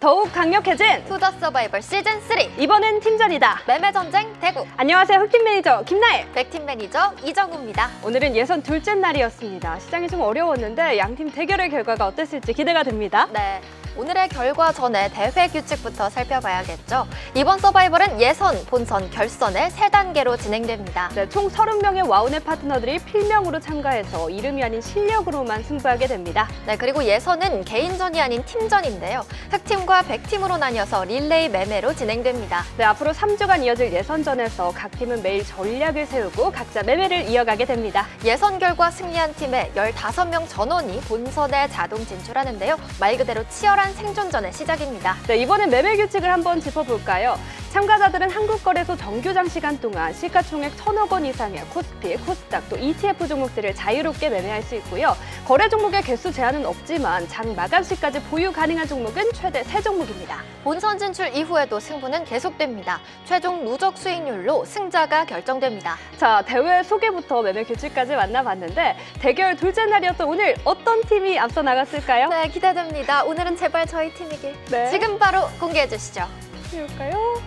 더욱 강력해진 투자 서바이벌 시즌3 이번엔 팀전이다. 매매전쟁 대구. 안녕하세요. 흑팀 매니저 김나혜. 백팀 매니저 이정우입니다. 오늘은 예선 둘째 날이었습니다. 시장이 좀 어려웠는데 양팀 대결의 결과가 어땠을지 기대가 됩니다. 네. 오늘의 결과 전에 대회 규칙부터 살펴봐야겠죠. 이번 서바이벌은 예선, 본선, 결선의 3단계로 진행됩니다. 네, 총 30명의 와우넷 파트너들이 필명으로 참가해서 이름이 아닌 실력으로만 승부하게 됩니다. 네, 그리고 예선은 개인전이 아닌 팀전인데요. 흑팀과 백팀으로 나뉘어서 릴레이 매매로 진행됩니다. 네, 앞으로 3주간 이어질 예선전에서 각 팀은 매일 전략을 세우고 각자 매매를 이어가게 됩니다. 예선 결과 승리한 팀의 15명 전원이 본선에 자동 진출하는데요. 말 그대로 치열한 생존전의 시작입니다. 네, 이번엔 매매 규칙을 한번 짚어볼까요? 참가자들은 한국거래소 정규장 시간 동안 시가총액 1,000억 원 이상의 코스피, 코스닥, 또 ETF 종목들을 자유롭게 매매할 수 있고요. 거래 종목의 개수 제한은 없지만 장 마감 시까지 보유 가능한 종목은 최대 3종목입니다. 본선 진출 이후에도 승부는 계속됩니다. 최종 누적 수익률로 승자가 결정됩니다. 자, 대회 소개부터 매매 규칙까지 만나봤는데 대결 둘째 날이었던 오늘 어떤 팀이 앞서 나갔을까요? 네, 기대됩니다. 오늘은 제발 저희 팀이길. 네. 지금 바로 공개해 주시죠. 볼까요?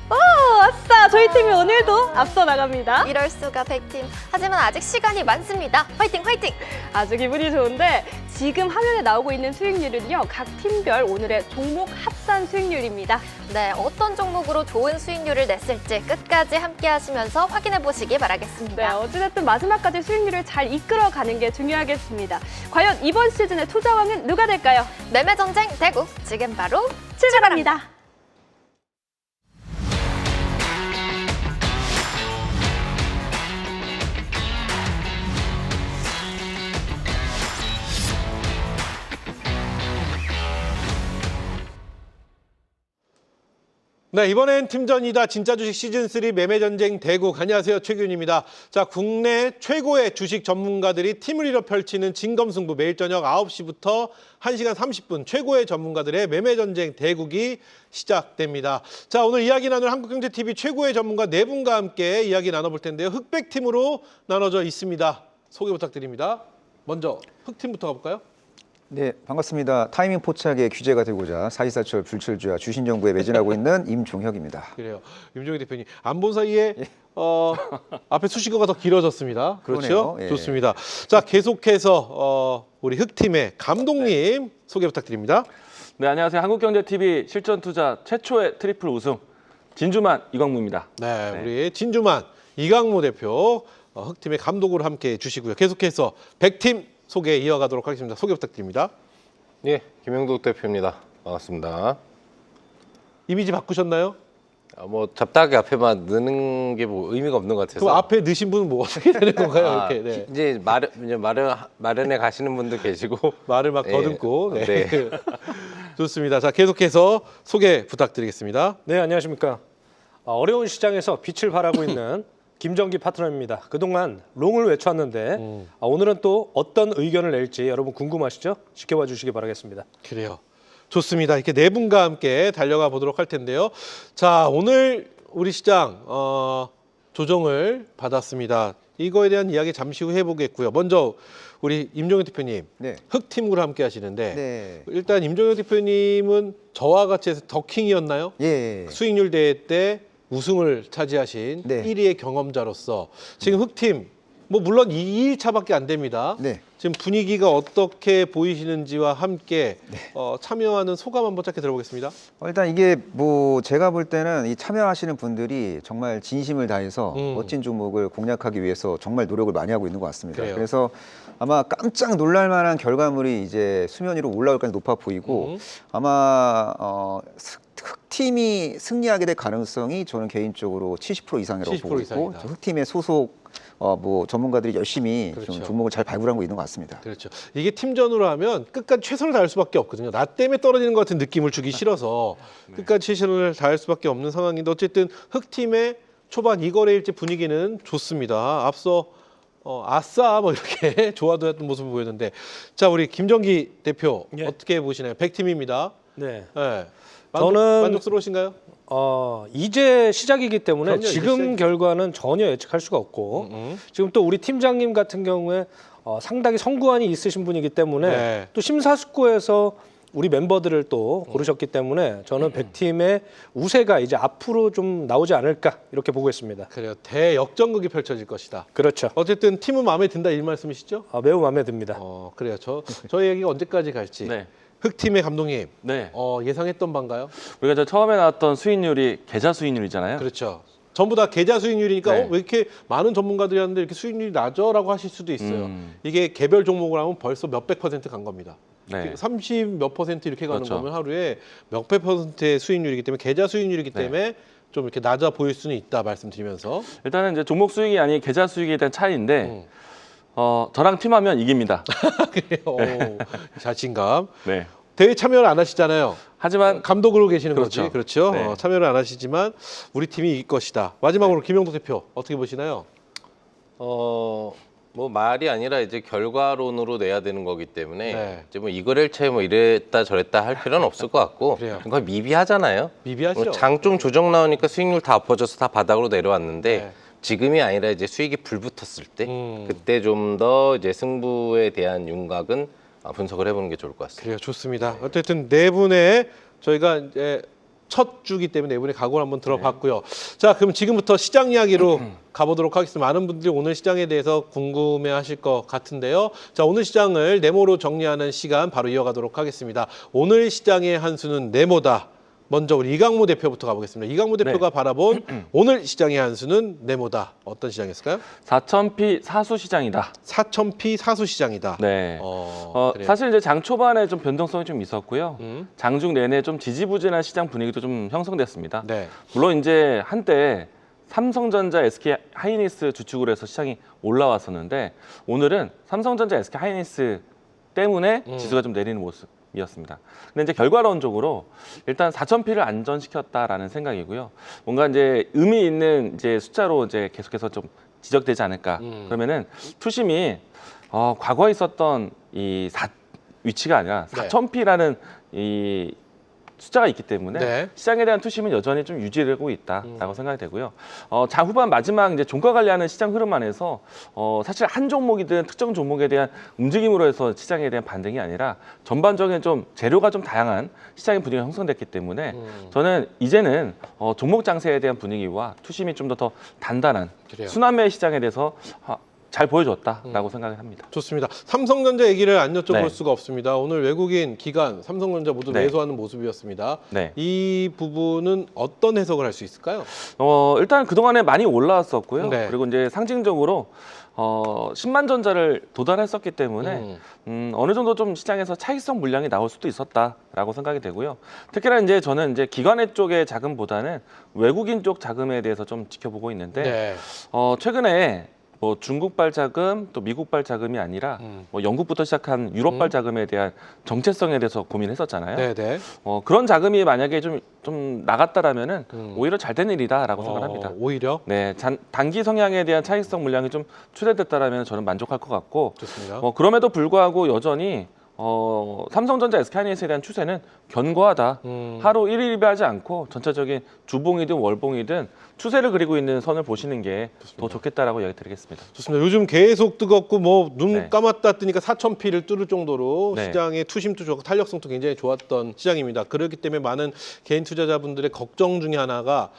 아싸! 저희 팀이 오늘도 앞서 나갑니다. 이럴 수가 백팀. 하지만 아직 시간이 많습니다. 화이팅 화이팅! 아주 기분이 좋은데 지금 화면에 나오고 있는 수익률은요. 각 팀별 오늘의 종목 합산 수익률입니다. 네, 어떤 종목으로 좋은 수익률을 냈을지 끝까지 함께 하시면서 확인해 보시기 네, 바라겠습니다. 어찌됐든 마지막까지 수익률을 잘 이끌어가는 게 중요하겠습니다. 과연 이번 시즌의 투자왕은 누가 될까요? 매매전쟁 대구, 지금 바로 출발합니다. 네, 이번엔 팀전이다. 진짜 주식 시즌3 매매전쟁 대국. 안녕하세요. 최규현입니다. 자, 국내 최고의 주식 전문가들이 팀을 이뤄 펼치는 진검승부 매일 저녁 9시부터 1시간 30분 최고의 전문가들의 매매전쟁 대국이 시작됩니다. 자, 오늘 이야기 나눌 한국경제TV 최고의 전문가 4분과 함께 이야기 나눠볼 텐데요. 흑백팀으로 나눠져 있습니다. 소개 부탁드립니다. 먼저 흑팀부터 가볼까요? 네, 반갑습니다. 타이밍 포착에 규제가 되고자 사시사철 불철주야 주신정부에 매진하고 있는 임종혁입니다. 그래요. 임종혁 대표님, 안 본 사이에 앞에 수식어가 더 길어졌습니다. 그렇죠? 그러네요. 예. 좋습니다. 자, 계속해서 우리 흑팀의 감독님 소개 부탁드립니다. 네, 안녕하세요. 한국경제TV 실전투자 최초의 트리플 우승 진주만 이광무입니다. 네, 우리 진주만 이강무 대표 흑팀의 감독으로 함께 해주시고요. 계속해서 백팀 소개 이어가도록 하겠습니다. 소개 부탁드립니다. 예, 김영국 대표입니다. 반갑습니다. 이미지 바꾸셨나요? 뭐 잡다하게 앞에만 넣는 게 뭐 의미가 없는 것 같아서. 그럼 앞에 넣으신 분은 뭐 어떻게 되는 건가요? 이렇게 네. 이제 마련해 가시는 분도 계시고 말을 막 예. 더듬고. 네. 네. 좋습니다. 자, 계속해서 소개 부탁드리겠습니다. 네, 안녕하십니까. 어려운 시장에서 빛을 발하고 있는 김정기 파트너입니다. 그동안 롱을 외쳤는데 오늘은 또 어떤 의견을 낼지 여러분 궁금하시죠? 지켜봐 주시기 바라겠습니다. 그래요. 좋습니다. 이렇게 4분과 함께 달려가 보도록 할 텐데요. 자, 오늘 우리 시장 조정을 받았습니다. 이거에 대한 이야기 잠시 후 해보겠고요. 먼저 우리 임종혁 대표님, 네. 흑팀으로 함께 하시는데 네. 일단 임종혁 대표님은 저와 같이 해서 더킹이었나요? 예. 수익률 대회 때 우승을 차지하신 네. 1위의 경험자로서 지금 흑팀 뭐 물론 2일차밖에 안 됩니다. 네. 지금 분위기가 어떻게 보이시는지와 함께 참여하는 소감 한번 짧게 들어보겠습니다. 일단 이게 뭐 제가 볼 때는 이 참여하시는 분들이 정말 진심을 다해서 멋진 종목을 공략하기 위해서 정말 노력을 많이 하고 있는 것 같습니다. 그래요. 그래서 아마 깜짝 놀랄 만한 결과물이 이제 수면 위로 올라올 가능성이 높아 보이고 아마 흑팀이 승리하게 될 가능성이 저는 개인적으로 70% 이상이라고 70% 보고 있고 이상이다. 흑팀의 소속 뭐 전문가들이 열심히 그렇죠. 좀 종목을 잘 발굴하고 있는 것 같습니다. 그렇죠. 이게 팀전으로 하면 끝까지 최선을 다할 수밖에 없거든요. 나 때문에 떨어지는 것 같은 느낌을 주기 싫어서 끝까지 최선을 다할 수밖에 없는 상황인데 어쨌든 흑팀의 초반 이거래일째 분위기는 좋습니다. 앞서 아싸 뭐 이렇게 좋아도 했던 모습을 보였는데 자, 우리 김정기 대표 예. 어떻게 보시나요? 백팀입니다. 네. 네. 저는 만족스러우신가요? 이제 시작이기 때문에 그럼요, 이제 지금 시작이죠. 결과는 전혀 예측할 수가 없고 지금 또 우리 팀장님 같은 경우에 상당히 성구안이 있으신 분이기 때문에 네. 또 심사숙고해서 우리 멤버들을 또 고르셨기 때문에 저는 100팀의 우세가 이제 앞으로 좀 나오지 않을까 이렇게 보고 있습니다. 그래요. 대역전극이 펼쳐질 것이다. 그렇죠. 어쨌든 팀은 마음에 든다 이 말씀이시죠? 매우 마음에 듭니다. 그래요. 저희 얘기가 언제까지 갈지. 네. 흑팀의 감독님. 네. 예상했던 바인가요? 우리가 저 처음에 나왔던 수익률이 계좌 수익률이잖아요. 그렇죠. 전부 다 계좌 수익률이니까 네. 왜 이렇게 많은 전문가들이 하는데 이렇게 수익률이 낮아라고 하실 수도 있어요. 음. 이게 개별 종목을 하면 벌써 몇백 퍼센트 간 겁니다. 네. 30 몇 퍼센트 이렇게 가는 그렇죠. 거면 하루에 몇백 퍼센트의 수익률이기 때문에 계좌 수익률이기 네. 때문에 좀 이렇게 낮아 보일 수는 있다 말씀드리면서 일단은 이제 종목 수익이 아닌 계좌 수익에 대한 차이인데 저랑 팀하면 이깁니다. 그래요. 자신감. 네. 대회 참여를 안 하시잖아요. 하지만 감독으로 계시는 그렇죠. 거지. 그렇죠. 네. 참여를 안 하시지만 우리 팀이 이길 것이다. 마지막으로 김영도 대표 어떻게 보시나요? 뭐 말이 아니라 이제 결과론으로 내야 되는 거기 때문에 네. 이제 뭐 이거를 채 뭐 이랬다 저랬다 할 필요는 없을 것 같고 그래요. 거의 미비하잖아요. 미비하죠. 장 좀 조정 나오니까 수익률 다 엎어져서 다 바닥으로 내려왔는데 네. 지금이 아니라 이제 수익이 불붙었을 때 그때 좀 더 이제 승부에 대한 윤곽은 분석을 해보는 게 좋을 것 같습니다. 그래요. 좋습니다. 어쨌든 네 분의 저희가 이제 첫 주기 때문에 네 분의 각오를 한번 들어봤고요. 자, 그럼 지금부터 시장 이야기로 가보도록 하겠습니다. 많은 분들이 오늘 시장에 대해서 궁금해하실 것 같은데요. 자, 오늘 시장을 네모로 정리하는 시간 바로 이어가도록 하겠습니다. 오늘 시장의 한 수는 네모다. 먼저 우리 이강무 대표부터 가보겠습니다. 이강무 대표가 바라본 오늘 시장의 한 수는 네모다. 어떤 시장이었을까요? 4,000피 사수 시장이다. 4,000피 사수 시장이다. 네. 그래요. 사실 이제 장 초반에 좀 변동성이 좀 있었고요. 음. 장중 내내 좀 지지부진한 시장 분위기도 좀 형성됐습니다. 네. 물론 이제 한때 삼성전자, SK 하이닉스 주축으로 해서 시장이 올라왔었는데 오늘은 삼성전자, SK 하이닉스 때문에 지수가 좀 내리는 모습이었습니다. 근데 이제 결과론적으로 일단 4,000피를 안전시켰다라는 생각이고요. 뭔가 이제 의미 있는 이제 숫자로 이제 계속해서 좀 지적되지 않을까. 그러면은 투심이 과거에 있었던 이 위치가 아니라 네. 4,000피라는 이 숫자가 있기 때문에 네. 시장에 대한 투심은 여전히 좀 유지되고 있다라고 생각이 되고요. 장 후반 마지막 이제 종가 관리하는 시장 흐름 안에서 사실 한 종목이든 특정 종목에 대한 움직임으로 해서 시장에 대한 반등이 아니라 전반적인 좀 재료가 좀 다양한 시장의 분위기가 형성됐기 때문에 저는 이제는 종목 장세에 대한 분위기와 투심이 좀 더 단단한 그래요. 순환매 시장에 대해서 잘 보여줬다라고 생각을 합니다. 좋습니다. 삼성전자 얘기를 안 여쭤볼 네. 수가 없습니다. 오늘 외국인 기관 삼성전자 모두 네. 매수하는 모습이었습니다. 네. 이 부분은 어떤 해석을 할 수 있을까요? 일단 그동안에 많이 올라왔었고요. 네. 그리고 이제 상징적으로 10만 전자를 도달했었기 때문에 어느 정도 좀 시장에서 차익성 물량이 나올 수도 있었다라고 생각이 되고요. 특히나 이제 저는 이제 기관의 쪽의 자금보다는 외국인 쪽 자금에 대해서 좀 지켜보고 있는데 네. 최근에 뭐 중국발 자금 또 미국발 자금이 아니라 뭐 영국부터 시작한 유럽발 자금에 대한 정체성에 대해서 고민했었잖아요. 네네. 그런 자금이 만약에 좀 나갔다라면은 오히려 잘 된 일이다라고 생각합니다. 오히려 네, 단기 성향에 대한 차익성 물량이 좀 추대됐다라면 저는 만족할 것 같고 좋습니다. 그럼에도 불구하고 여전히 삼성전자, SK하이닉스에 대한 추세는 견고하다. 하루 1일비하지 않고 전체적인 주봉이든 월봉이든 추세를 그리고 있는 선을 보시는 게 더 좋겠다라고 이야기 드리겠습니다. 좋습니다. 요즘 계속 뜨겁고 뭐 눈 네. 감았다 뜨니까 4,000피를 뚫을 정도로 네. 시장의 투심도 좋고 탄력성도 굉장히 좋았던 시장입니다. 그렇기 때문에 많은 개인 투자자분들의 걱정 중에 하나가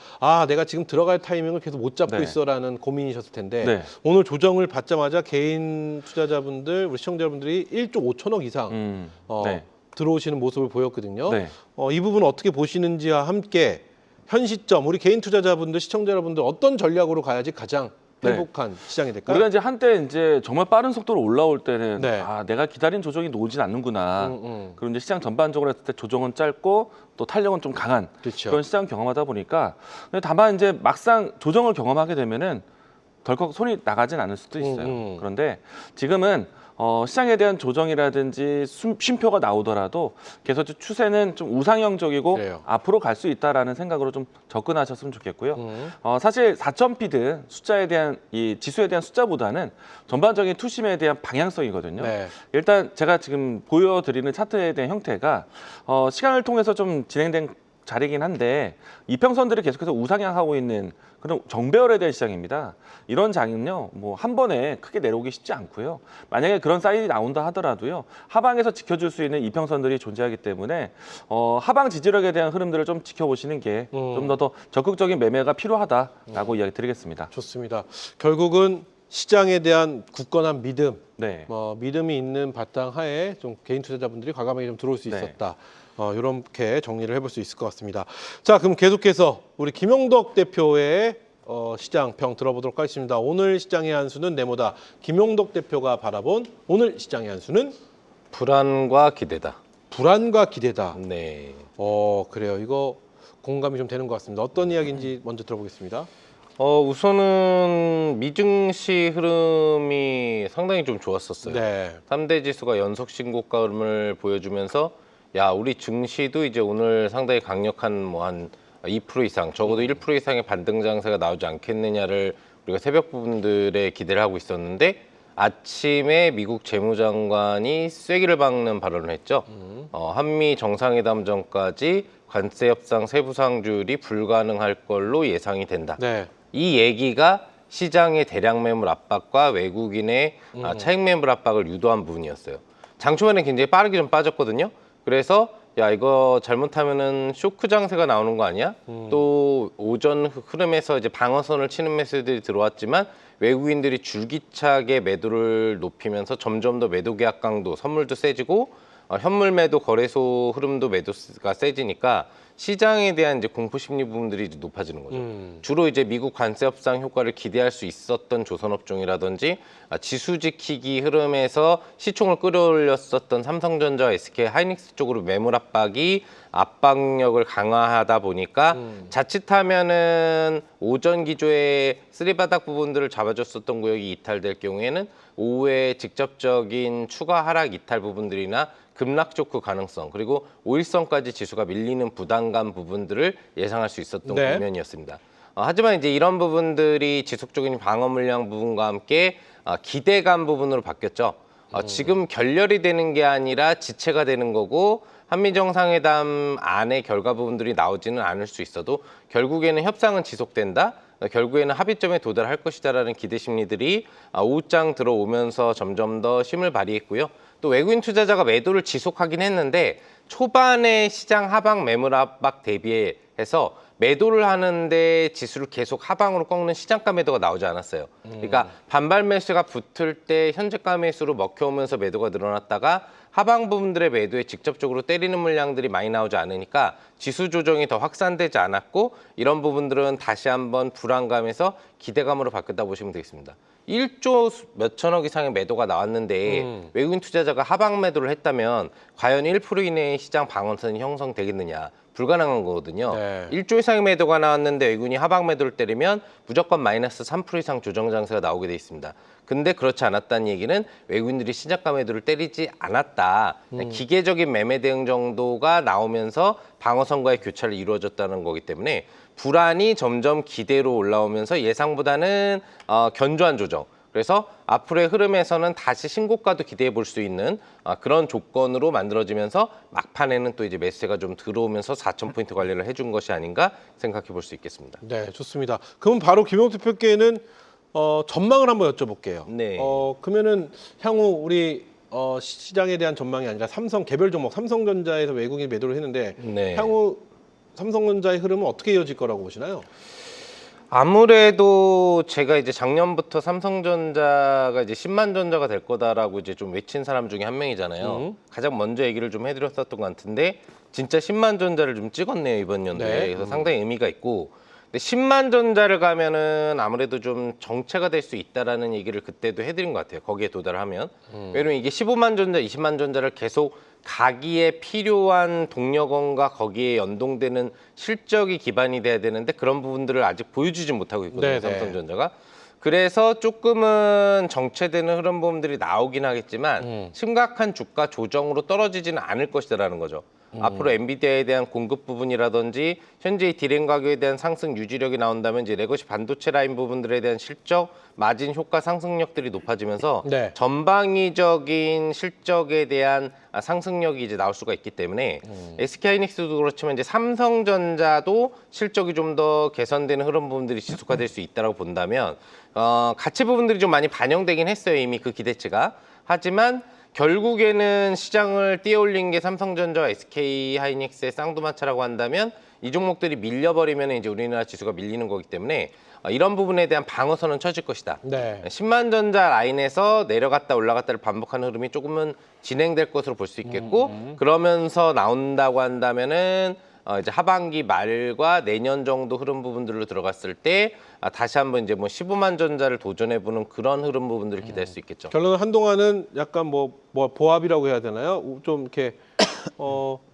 내가 지금 들어갈 타이밍을 계속 못 잡고 네. 있어라는 고민이셨을 텐데 네. 오늘 조정을 받자마자 개인 투자자분들, 우리 시청자분들이 1조 5천억 이상 네. 들어오시는 모습을 보였거든요. 네. 이 부분 어떻게 보시는지와 함께 현 시점 우리 개인 투자자분들, 시청자 여러분들 어떤 전략으로 가야지 가장 네. 행복한 시장이 될까요? 우리가 이제 한때 이제 정말 빠른 속도로 올라올 때는 네. 내가 기다린 조정이 오진 않는구나. 그리고 이제 시장 전반적으로 했을 때 조정은 짧고 또 탄력은 좀 강한 그렇죠. 그런 시장 경험하다 보니까 근데 다만 이제 막상 조정을 경험하게 되면은 덜컥 손이 나가진 않을 수도 있어요. 그런데 지금은 시장에 대한 조정이라든지 쉼표가 나오더라도 계속 추세는 좀 우상향적이고 그래요. 앞으로 갈 수 있다라는 생각으로 좀 접근하셨으면 좋겠고요. 사실 4,000피든 숫자에 대한 이 지수에 대한 숫자보다는 전반적인 투심에 대한 방향성이거든요. 네. 일단 제가 지금 보여드리는 차트에 대한 형태가 시간을 통해서 좀 진행된 자리긴 한데 이평선들이 계속해서 우상향하고 있는 그런 정배열에 대한 시장입니다. 이런 장은요, 뭐 한 번에 크게 내려오기 쉽지 않고요. 만약에 그런 사인이 나온다 하더라도요, 하방에서 지켜줄 수 있는 이평선들이 존재하기 때문에 하방 지지력에 대한 흐름들을 좀 지켜보시는 게 좀 더 적극적인 매매가 필요하다라고 이야기 드리겠습니다. 좋습니다. 결국은 시장에 대한 굳건한 믿음, 네. 믿음이 있는 바탕하에 좀 개인 투자자분들이 과감하게 좀 들어올 수 네. 있었다. 이렇게 정리를 해볼 수 있을 것 같습니다. 자, 그럼 계속해서 우리 김용덕 대표의 시장 평 들어보도록 하겠습니다. 오늘 시장의 한 수는 네모다. 김용덕 대표가 바라본 오늘 시장의 한 수는 불안과 기대다. 불안과 기대다. 네. 그래요. 이거 공감이 좀 되는 것 같습니다. 어떤 이야기인지 먼저 들어보겠습니다. 우선은 미증시 흐름이 상당히 좀 좋았었어요. 네. 3대 지수가 연속 신고가 흐름을 보여주면서 야, 우리 증시도 이제 오늘 상당히 강력한 뭐 한 2% 이상, 적어도 1% 이상의 반등 장세가 나오지 않겠느냐를 우리가 새벽 부분들의 기대를 하고 있었는데 아침에 미국 재무장관이 쐐기를 박는 발언을 했죠. 한미 정상회담 전까지 관세 협상 세부 상조율이 불가능할 걸로 예상이 된다. 네. 이 얘기가 시장의 대량 매물 압박과 외국인의 차익 매물 압박을 유도한 부분이었어요. 장초반에 굉장히 빠르게 좀 빠졌거든요. 그래서 야, 이거 잘못하면은 쇼크 장세가 나오는 거 아니야? 또 오전 흐름에서 이제 방어선을 치는 매수들이 들어왔지만 외국인들이 줄기차게 매도를 높이면서 점점 더 매도 계약 강도, 선물도 세지고 현물 매도 거래소 흐름도 매도가 세지니까 시장에 대한 이제 공포 심리 부분들이 이제 높아지는 거죠. 주로 이제 미국 관세 협상 효과를 기대할 수 있었던 조선업종이라든지 지수 지키기 흐름에서 시총을 끌어올렸었던 삼성전자, SK 하이닉스 쪽으로 매물 압박력을 강화하다 보니까 자칫하면은 오전 기조의 쓰리바닥 부분들을 잡아줬었던 구역이 이탈될 경우에는 오후에 직접적인 추가 하락 이탈 부분들이나 급락 쇼크 가능성, 그리고 5일선까지 지수가 밀리는 부담감 부분들을 예상할 수 있었던 네. 국면이었습니다. 하지만 이제 이런 부분들이 지속적인 방어 물량 부분과 함께 기대감 부분으로 바뀌었죠. 지금 결렬이 되는 게 아니라 지체가 되는 거고 한미 정상회담 안에 결과 부분들이 나오지는 않을 수 있어도 결국에는 협상은 지속된다. 결국에는 합의점에 도달할 것이다라는 기대 심리들이 오후장 들어오면서 점점 더 힘을 발휘했고요. 또 외국인 투자자가 매도를 지속하긴 했는데 초반에 시장 하방 매물 압박 대비해서 매도를 하는데 지수를 계속 하방으로 꺾는 시장가 매도가 나오지 않았어요. 그러니까 반발 매수가 붙을 때 현재가 매수로 먹혀오면서 매도가 늘어났다가 하방 부분들의 매도에 직접적으로 때리는 물량들이 많이 나오지 않으니까 지수 조정이 더 확산되지 않았고 이런 부분들은 다시 한번 불안감에서 기대감으로 바뀌었다 보시면 되겠습니다. 1조 몇천억 이상의 매도가 나왔는데 외국인 투자자가 하방 매도를 했다면 과연 1% 이내의 시장 방어선이 형성되겠느냐. 불가능한 거거든요. 네. 1조 이상의 매도가 나왔는데 외국인이 하방 매도를 때리면 무조건 마이너스 3% 이상 조정 장세가 나오게 돼 있습니다. 근데 그렇지 않았다는 얘기는 외국인들이 시작가 매도를 때리지 않았다. 기계적인 매매 대응 정도가 나오면서 방어선과의 교차를 이루어졌다는 거기 때문에 불안이 점점 기대로 올라오면서 예상보다는 견조한 조정. 그래서 앞으로의 흐름에서는 다시 신고가도 기대해 볼 수 있는 그런 조건으로 만들어지면서 막판에는 또 이제 매수세가 좀 들어오면서 4,000포인트 관리를 해준 것이 아닌가 생각해 볼 수 있겠습니다. 네, 좋습니다. 그럼 바로 김용덕 대표께는 전망을 한번 여쭤볼게요. 네. 그러면은 향후 우리 시장에 대한 전망이 아니라 삼성 개별 종목, 삼성전자에서 외국인 매도를 했는데 네. 향후 삼성전자의 흐름은 어떻게 이어질 거라고 보시나요? 아무래도 제가 이제 작년부터 삼성전자가 이제 10만 전자가 될 거다라고 이제 좀 외친 사람 중에 한 명이잖아요. 가장 먼저 얘기를 좀 해드렸었던 것 같은데 진짜 10만 전자를 좀 찍었네요 이번 연도에. 네. 그래서 상당히 의미가 있고. 근데 10만 전자를 가면은 아무래도 좀 정체가 될 수 있다라는 얘기를 그때도 해드린 것 같아요. 거기에 도달하면. 왜냐면 이게 15만 전자, 20만 전자를 계속 가기에 필요한 동력원과 거기에 연동되는 실적이 기반이 돼야 되는데 그런 부분들을 아직 보여주지 못하고 있거든요. 네네. 삼성전자가. 그래서 조금은 정체되는 흐름 부분들이 나오긴 하겠지만 심각한 주가 조정으로 떨어지지는 않을 것이다라는 거죠. 앞으로 엔비디아에 대한 공급 부분이라든지 현재의 디램 가격에 대한 상승 유지력이 나온다면 이제 레거시 반도체 라인 부분들에 대한 실적, 마진 효과 상승력들이 높아지면서 네. 전방위적인 실적에 대한 상승력이 이제 나올 수가 있기 때문에 SK하이닉스도 그렇지만 이제 삼성전자도 실적이 좀 더 개선되는 흐름 부분들이 지속화될 수 있다고 본다면 가치 부분들이 좀 많이 반영되긴 했어요. 이미 그 기대치가. 하지만 결국에는 시장을 띄어올린 게 삼성전자와 SK하이닉스의 쌍두마차라고 한다면 이 종목들이 밀려버리면 이제 우리나라 지수가 밀리는 거기 때문에 이런 부분에 대한 방어선은 쳐질 것이다. 네. 10만 전자 라인에서 내려갔다 올라갔다를 반복하는 흐름이 조금은 진행될 것으로 볼 수 있겠고 그러면서 나온다고 한다면은 이제 하반기 말과 내년 정도 흐름 부분들로 들어갔을 때 다시 한번 이제 뭐 15만 전자를 도전해보는 그런 흐름 부분들을 기대할 수 있겠죠. 결론은 한동안은 약간 뭐 보합이라고 해야 되나요? 좀 이렇게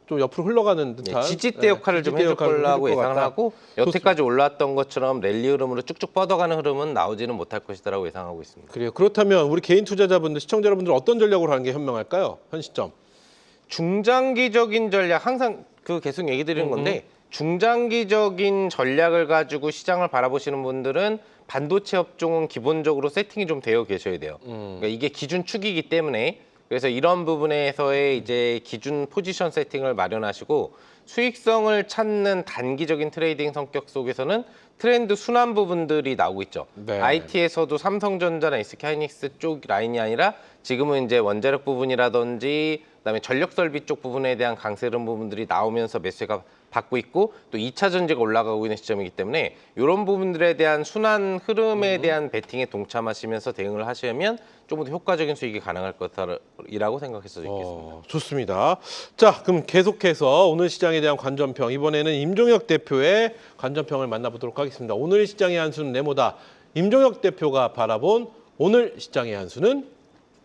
좀 옆으로 흘러가는 듯한 지지대 역할을 좀 해줄 거라고 예상을 하고 여태까지 올라왔던 것처럼 랠리 흐름으로 쭉쭉 뻗어가는 흐름은 나오지는 못할 것이다라고 예상하고 있습니다. 그래요. 그렇다면 우리 개인 투자자분들, 시청자 여러분들 어떤 전략으로 하는 게 현명할까요? 현 시점. 중장기적인 전략 항상 계속 얘기 드리는 건데 중장기적인 전략을 가지고 시장을 바라보시는 분들은 반도체 업종은 기본적으로 세팅이 좀 되어 계셔야 돼요. 그러니까 이게 기준축이기 때문에 그래서 이런 부분에서의 이제 기준 포지션 세팅을 마련하시고 수익성을 찾는 단기적인 트레이딩 성격 속에서는 트렌드 순환 부분들이 나오고 있죠. 네. IT에서도 삼성전자나 SK하이닉스 쪽 라인이 아니라 지금은 이제 원자력 부분이라든지 그다음에 전력 설비 쪽 부분에 대한 강세 흐름 부분들이 나오면서 매수가 받고 있고 또 2차 전지가 올라가고 있는 시점이기 때문에 이런 부분들에 대한 순환 흐름에 대한 베팅에 동참하시면서 대응을 하시면 조금 더 효과적인 수익이 가능할 것이라고 생각할 수 있겠습니다. 좋습니다. 자, 그럼 계속해서 오늘 시장에 대한 관전평, 이번에는 임종혁 대표의 관전평을 만나보도록 하겠습니다. 오늘 시장의 한 수는 네모다. 임종혁 대표가 바라본 오늘 시장의 한 수는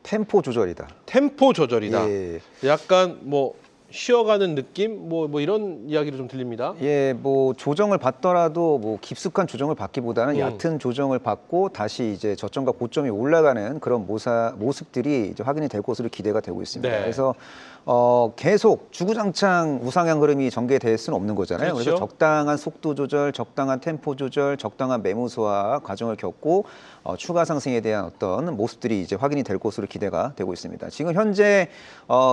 템포 조절이다. 템포 조절이다. 예. 약간 뭐 쉬어가는 느낌, 뭐 이런 이야기를 좀 들립니다. 예, 뭐 조정을 받더라도 뭐 깊숙한 조정을 받기보다는 얕은 조정을 받고 다시 이제 저점과 고점이 올라가는 그런 모습들이 이제 확인이 될 것으로 기대가 되고 있습니다. 네. 그래서 계속 주구장창 우상향 흐름이 전개될 수는 없는 거잖아요. 그렇죠. 그래서 적당한 속도 조절, 적당한 템포 조절, 적당한 매무 소화 과정을 겪고 추가 상승에 대한 어떤 모습들이 이제 확인이 될 것으로 기대가 되고 있습니다. 지금 현재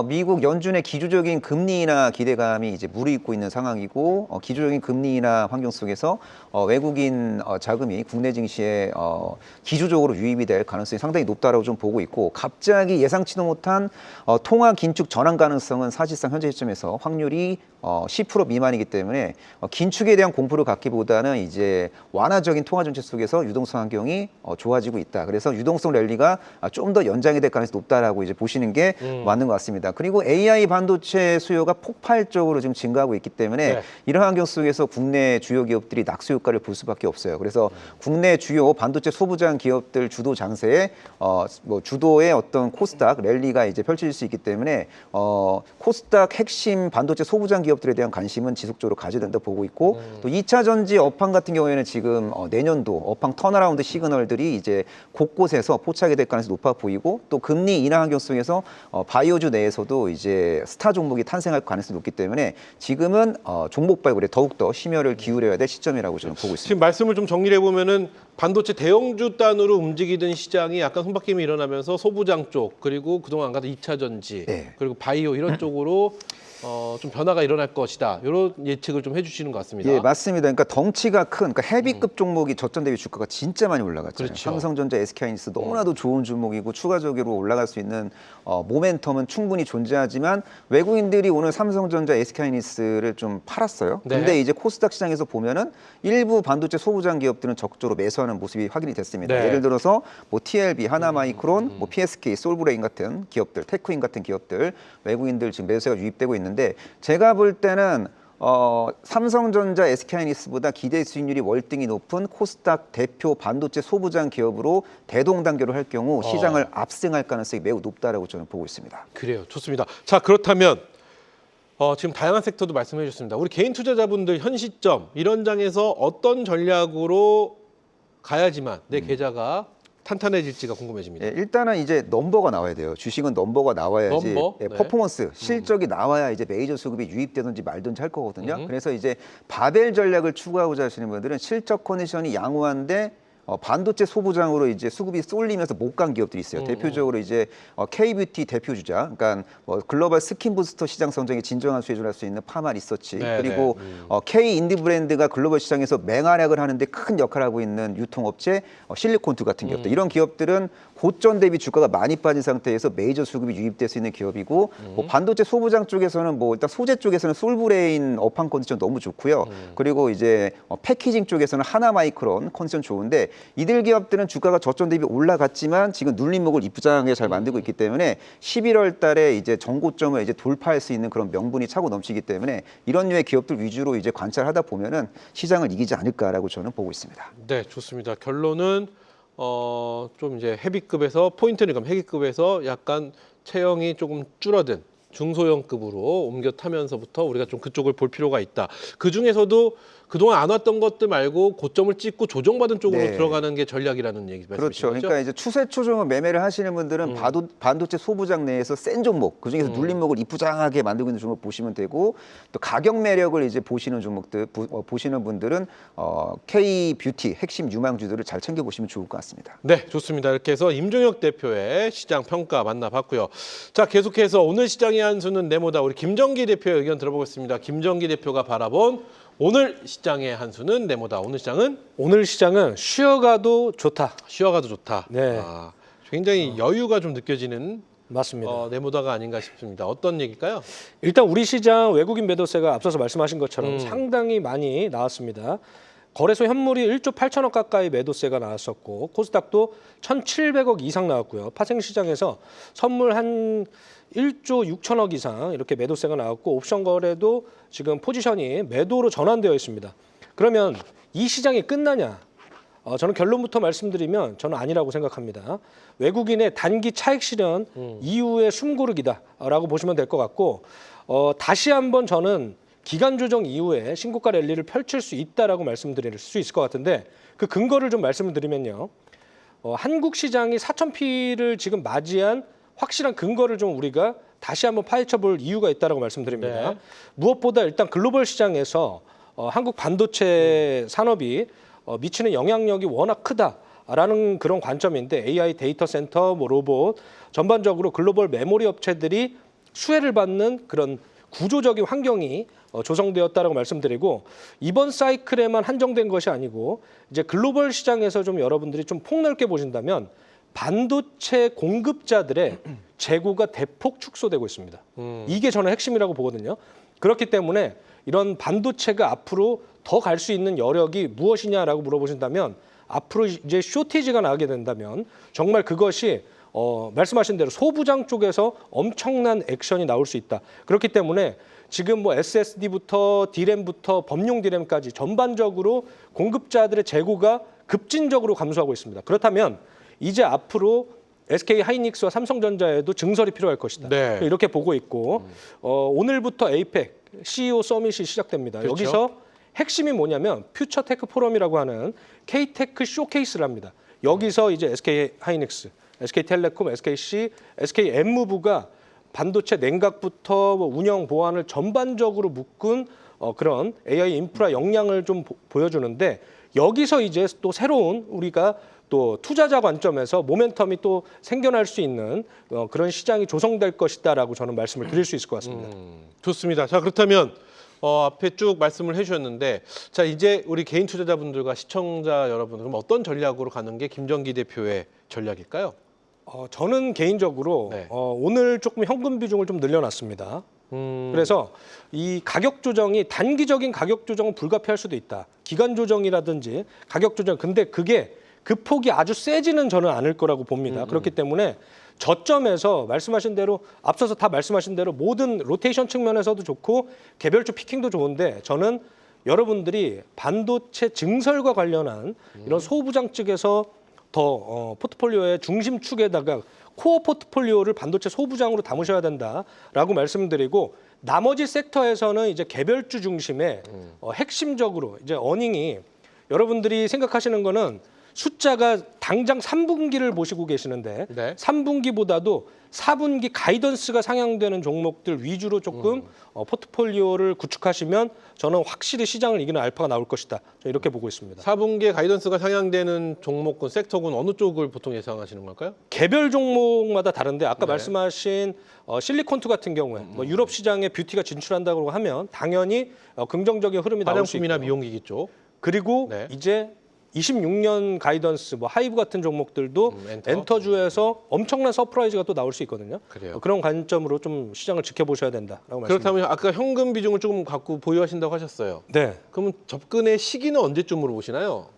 미국 연준의 기조적인 금리 인하 기대감이 이제 무르익고 있는 상황이고 기조적인 금리 인하 환경 속에서 외국인 자금이 국내 증시에 기조적으로 유입이 될 가능성이 상당히 높다라고 좀 보고 있고 갑자기 예상치도 못한 통화 긴축 전환 가능성은 사실상 현재 시점에서 확률이 10% 미만이기 때문에 긴축에 대한 공포를 갖기보다는 이제 완화적인 통화 정책 속에서 유동성 환경이 좋아지고 있다. 그래서 유동성 랠리가 좀 더 연장이 될 가능성이 높다라고 이제 보시는 게 맞는 것 같습니다. 그리고 AI 반도체 수요가 폭발적으로 지금 증가하고 있기 때문에 네. 이런 환경 속에서 국내 주요 기업들이 낙수 효과를 볼 수밖에 없어요. 그래서 국내 주요 반도체 소부장 기업들 주도 장세에 뭐 주도의 어떤 코스닥 랠리가 이제 펼쳐질 수 있기 때문에 코스닥 핵심 반도체 소부장 기업들에 대한 관심은 지속적으로 가져야 된다 보고 있고 또 2차 전지 업황 같은 경우에는 지금 내년도 업황 턴어라운드 시그널들이 이제 곳곳에서 포착이 될 가능성이 높아 보이고 또 금리 인하 환경 속에서 바이오주 내에서도 이제 스타 종목이 탄생할 가능성이 높기 때문에 지금은 종목 발굴에 더욱더 심혈을 기울여야 될 시점이라고 저는 보고 있습니다. 지금 말씀을 좀 정리해 보면은 반도체 대형주 단으로 움직이던 시장이 약간 손바뀜이 일어나면서 소부장 쪽 그리고 그동안 안 가던 2차 전지 네. 그리고 바이오 이런 쪽으로 좀 변화가 일어날 것이다. 이런 예측을 좀 해주시는 것 같습니다. 예, 맞습니다. 그러니까 덩치가 큰, 그러니까 헤비급 종목이 저점 대비 주가가 진짜 많이 올라갔잖아요. 그렇죠. 삼성전자, SK하이닉스 너무나도 좋은 종목이고 추가적으로 올라갈 수 있는 모멘텀은 충분히 존재하지만 외국인들이 오늘 삼성전자, SK하이닉스를 좀 팔았어요. 네. 근데 이제 코스닥 시장에서 보면은 일부 반도체 소부장 기업들은 적극적으로 매수하는 모습이 확인이 됐습니다. 네. 예를 들어서 뭐 TLB, 하나마이크론, 뭐 PSK, 솔브레인 같은 기업들, 테크인 같은 기업들 외국인들 지금 매수세가 유입되고 있는데 제가 볼 때는 삼성전자, SK하이닉스보다 기대 수익률이 월등히 높은 코스닥 대표 반도체 소부장 기업으로 대동단계로 할 경우 시장을 압승할 가능성이 매우 높다라고 저는 보고 있습니다. 그래요. 좋습니다. 자, 그렇다면 지금 다양한 섹터도 말씀해 주셨습니다. 우리 개인 투자자분들 현 시점 이런 장에서 어떤 전략으로 가야지만 내 계좌가 탄탄해질지가 궁금해집니다. 예, 일단은 이제 넘버가 나와야 돼요. 주식은 넘버가 나와야지 넘버? 예, 네. 퍼포먼스, 실적이 나와야 이제 메이저 수급이 유입되든지 말든지 할 거거든요. 그래서 이제 바벨 전략을 추구하고자 하시는 분들은 실적 컨디션이 양호한데 반도체 소부장으로 이제 수급이 쏠리면서 못 간 기업들이 있어요. 대표적으로 이제 K뷰티 대표 주자, 그러니까 뭐 글로벌 스킨 부스터 시장 성장에 진정한 수혜를 할 수 있는 파마 리서치, 네, 그리고 K 인디 브랜드가 글로벌 시장에서 맹활약을 하는데 큰 역할을 하고 있는 유통업체 실리콘투 같은 기업들, 이런 기업들은 고점 대비 주가가 많이 빠진 상태에서 메이저 수급이 유입될 수 있는 기업이고, 뭐 반도체 소부장 쪽에서는 뭐 일단 소재 쪽에서는 솔브레인 업황 컨디션 너무 좋고요. 그리고 이제 패키징 쪽에서는 하나마이크론 컨디션 좋은데, 이들 기업들은 주가가 저점 대비 올라갔지만 지금 눌림목을 이쁘장하게 잘 만들고 있기 때문에 11월 달에 이제 정고점을 이제 돌파할 수 있는 그런 명분이 차고 넘치기 때문에 이런 류의 기업들 위주로 이제 관찰하다 보면은 시장을 이기지 않을까라고 저는 보고 있습니다. 네, 좋습니다. 결론은 좀 이제 헤비급에서 포인트는 그럼 헤비급에서 약간 체형이 조금 줄어든 중소형급으로 옮겨 타면서부터 우리가 좀 그쪽을 볼 필요가 있다. 그 중에서도 그동안 안 왔던 것들 말고 고점을 찍고 조정받은 쪽으로 네. 들어가는 게 전략이라는 얘기 말씀이시죠? 그렇죠. 그러니까 이제 추세 초정을 매매를 하시는 분들은 반도체 소부장 내에서 센 종목, 그 중에서 눌림목을 이쁘장하게 만들고 있는 종목 보시면 되고, 또 가격 매력을 이제 보시는 종목들 보시는 분들은 K 뷰티 핵심 유망주들을 잘 챙겨 보시면 좋을 것 같습니다. 네, 좋습니다. 이렇게 해서 임종혁 대표의 시장 평가 만나봤고요. 자, 계속해서 오늘 시장의 한 수는 네모다. 우리 김정기 대표의 의견 들어보겠습니다. 김정기 대표가 바라본 오늘 시장의 한 수는 네모다. 오늘 시장은 쉬어가도 좋다. 쉬어가도 좋다. 네. 굉장히 여유가 좀 느껴지는 맞습니다. 네모다가 아닌가 싶습니다. 어떤 얘기일까요? 일단 우리 시장 외국인 매도세가 앞서서 말씀하신 것처럼 상당히 많이 나왔습니다. 거래소 현물이 1조 8천억 가까이 매도세가 나왔었고, 코스닥도 1,700억 이상 나왔고요. 파생시장에서 선물 한 1조 6천억 이상 이렇게 매도세가 나왔고, 옵션 거래도 지금 포지션이 매도로 전환되어 있습니다. 그러면 이 시장이 끝나냐? 저는 결론부터 말씀드리면 저는 아니라고 생각합니다. 외국인의 단기 차익 실현 이후의 숨고르기다라고 보시면 될 것 같고, 다시 한번 저는 기간 조정 이후에 신고가 랠리를 펼칠 수 있다라고 말씀드릴 수 있을 것 같은데, 그 근거를 좀 말씀을 드리면요. 한국 시장이 4,000피를 지금 맞이한 확실한 근거를 좀 우리가 다시 한번 파헤쳐 볼 이유가 있다라고 말씀드립니다. 네. 무엇보다 일단 글로벌 시장에서 한국 반도체 산업이 미치는 영향력이 워낙 크다라는 그런 관점인데, AI 데이터 센터, 뭐 로봇 전반적으로 글로벌 메모리 업체들이 수혜를 받는 그런 구조적인 환경이 조성되었다라고 말씀드리고, 이번 사이클에만 한정된 것이 아니고 이제 글로벌 시장에서 좀 여러분들이 좀 폭넓게 보신다면 반도체 공급자들의 재고가 대폭 축소되고 있습니다. 이게 저는 핵심이라고 보거든요. 그렇기 때문에 이런 반도체가 앞으로 더 갈 수 있는 여력이 무엇이냐라고 물어보신다면, 앞으로 이제 쇼티지가 나게 된다면 정말 그것이 말씀하신 대로 소부장 쪽에서 엄청난 액션이 나올 수 있다. 그렇기 때문에 지금 뭐 SSD부터 D램부터 범용 D램까지 전반적으로 공급자들의 재고가 급진적으로 감소하고 있습니다. 그렇다면 이제 앞으로 SK 하이닉스와 삼성전자에도 증설이 필요할 것이다. 네. 이렇게 보고 있고, 오늘부터 에이펙 CEO 서밋이 시작됩니다. 그렇죠. 여기서 핵심이 뭐냐면 퓨처 테크 포럼이라고 하는 K-테크 쇼케이스를 합니다. 여기서 이제 SK 하이닉스, SK텔레콤, SKC, SK엠무브가 반도체 냉각부터 운영 보안을 전반적으로 묶은 그런 AI 인프라 역량을 좀 보여주는데, 여기서 이제 또 새로운 우리가 또 투자자 관점에서 모멘텀이 또 생겨날 수 있는 그런 시장이 조성될 것이다라고 저는 말씀을 드릴 수 있을 것 같습니다. 좋습니다. 자, 그렇다면 앞에 쭉 말씀을 해주셨는데, 자, 이제 우리 개인 투자자분들과 시청자 여러분, 그럼 어떤 전략으로 가는 게 김정기 대표의 전략일까요? 저는 개인적으로 네. 오늘 조금 현금 비중을 좀 늘려놨습니다. 그래서 이 가격 조정이 단기적인 가격 조정은 불가피할 수도 있다. 기간 조정이라든지 가격 조정, 근데 그게 그 폭이 아주 세지는 저는 않을 거라고 봅니다. 그렇기 때문에 저점에서 말씀하신 대로, 앞서서 다 말씀하신 대로 모든 로테이션 측면에서도 좋고 개별주 피킹도 좋은데, 저는 여러분들이 반도체 증설과 관련한 이런 소부장 측에서 더 포트폴리오의 중심축에다가 코어 포트폴리오를 반도체 소부장으로 담으셔야 된다라고 말씀드리고, 나머지 섹터에서는 이제 개별주 중심의 핵심적으로 이제 어닝이, 여러분들이 생각하시는 거는 숫자가 당장 3분기를 보시고 계시는데 네. 3분기보다도 4분기 가이던스가 상향되는 종목들 위주로 조금 포트폴리오를 구축하시면 저는 확실히 시장을 이기는 알파가 나올 것이다. 저는 이렇게 보고 있습니다. 4분기에 가이던스가 상향되는 종목군, 섹터군 어느 쪽을 보통 예상하시는 걸까요? 개별 종목마다 다른데 아까 네. 말씀하신 실리콘투 같은 경우에 뭐 유럽 시장에 뷰티가 진출한다고 하면 당연히 긍정적인 흐름이 나올 수 화장품이나 있고 미용기기 쪽. 그리고 네. 이제 26년 가이던스, 뭐 하이브 같은 종목들도 엔터. 엔터주에서 엄청난 서프라이즈가 또 나올 수 있거든요. 그래요. 그런 관점으로 좀 시장을 지켜보셔야 된다라고 말씀드립니다. 그렇다면 아까 현금 비중을 조금 갖고 보유하신다고 하셨어요. 네, 그러면 접근의 시기는 언제쯤으로 보시나요?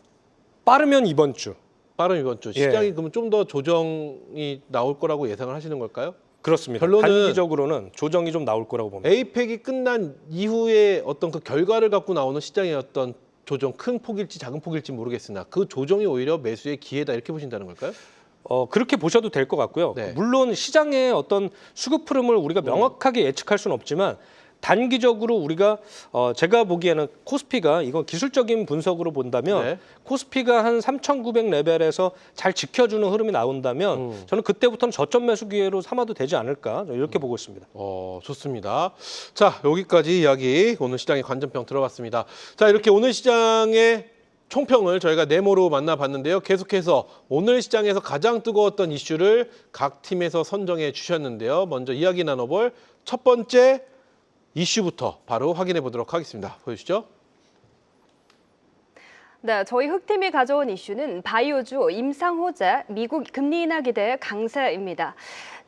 빠르면 이번 주. 빠른 이번 주. 예. 시장이 그러면 좀 더 조정이 나올 거라고 예상을 하시는 걸까요? 그렇습니다. 결론은- 단기적으로는 조정이 좀 나올 거라고 봅니다. 에이펙이 끝난 이후에 어떤 그 결과를 갖고 나오는 시장의 어떤 조정, 큰 폭일지 작은 폭일지 모르겠으나 그 조정이 오히려 매수의 기회다 이렇게 보신다는 걸까요? 그렇게 보셔도 될 것 같고요. 네. 물론 시장의 어떤 수급 흐름을 우리가 명확하게 예측할 수는 없지만 단기적으로 우리가 제가 보기에는 코스피가 이건 기술적인 분석으로 본다면 네. 코스피가 한 3,900 레벨에서 잘 지켜주는 흐름이 나온다면 저는 그때부터는 저점 매수 기회로 삼아도 되지 않을까 이렇게 보고 있습니다. 좋습니다. 자, 여기까지 이야기 오늘 시장의 관전평 들어봤습니다. 자, 이렇게 오늘 시장의 총평을 저희가 네모로 만나봤는데요. 계속해서 오늘 시장에서 가장 뜨거웠던 이슈를 각 팀에서 선정해 주셨는데요. 먼저 이야기 나눠볼 첫 번째 이슈부터 바로 확인해 보도록 하겠습니다. 보여주시죠. 네, 저희 흑팀이 가져온 이슈는 바이오주 임상호재 미국 금리 인하 기대 강세입니다.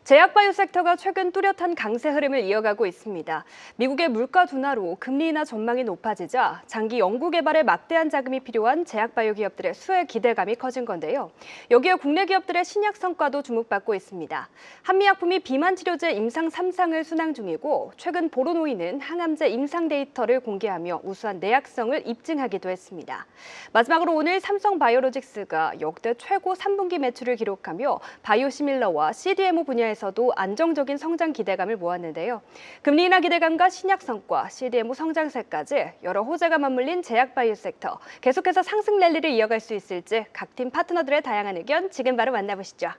제약바이오 섹터가 최근 뚜렷한 강세 흐름을 이어가고 있습니다. 미국의 물가 둔화로 금리 인하 전망이 높아지자 장기 연구개발에 막대한 자금이 필요한 제약바이오 기업들의 수혜 기대감이 커진 건데요. 여기에 국내 기업들의 신약 성과도 주목받고 있습니다. 한미약품이 비만 치료제 임상 3상을 순항 중이고 최근 보로노이는 항암제 임상 데이터를 공개하며 우수한 내약성을 입증하기도 했습니다. 마지막으로 오늘 삼성바이오로직스가 역대 최고 3분기 매출을 기록하며 바이오시밀러와 CDMO 분야에서도 안정적인 성장 기대감을 모았는데요. 금리 인하 기대감과 신약 성과, CDMO 성장세까지 여러 호재가 맞물린 제약바이오 섹터. 계속해서 상승 랠리를 이어갈 수 있을지 각 팀 파트너들의 다양한 의견 지금 바로 만나보시죠.